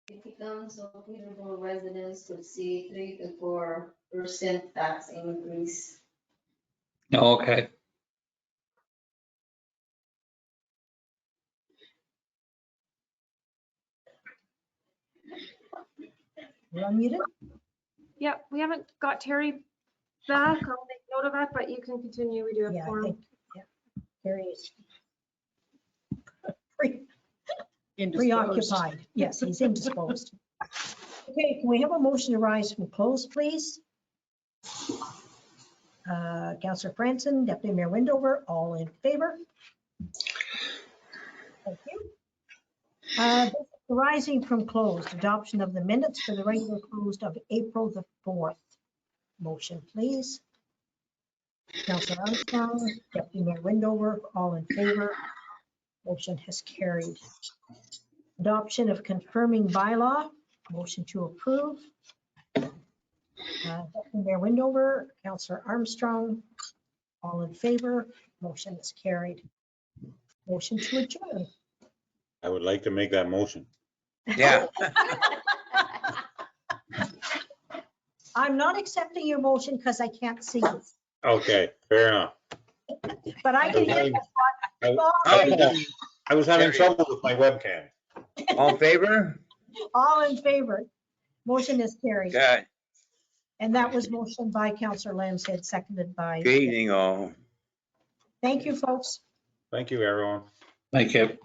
City Council, Peterborough residents to see 3 to 4% tax increase. Okay. You're unmuted. Yeah, we haven't got Terry back. I'll make note of that, but you can continue. We do have Yeah, I forum. think, yeah, Terry is preoccupied. Yes, he's indisposed. Okay, can we have a motion to rise from close, please? Councillor Franson, Deputy Mayor Windover, all in favor? Thank you. Rising from closed, adoption of the minutes for the regular closed of April the 4th. Motion, please. Councillor Armstrong, Deputy Mayor Windover, all in favor. Motion has carried. Adoption of confirming bylaw. Motion to approve. Mayor Windover, Councillor Armstrong, all in favor. Motion is carried. Motion to adjourn. I would like to make that motion. Yeah. I'm not accepting your motion because I can't see you, Okay, fair enough. but I can hear I was having trouble with my webcam. All in favor? all in favor. Motion is carried. Okay. And that was motion by Councillor Lambshead, seconded by. Good evening all. Thank you, folks. Thank you, everyone. Thank you.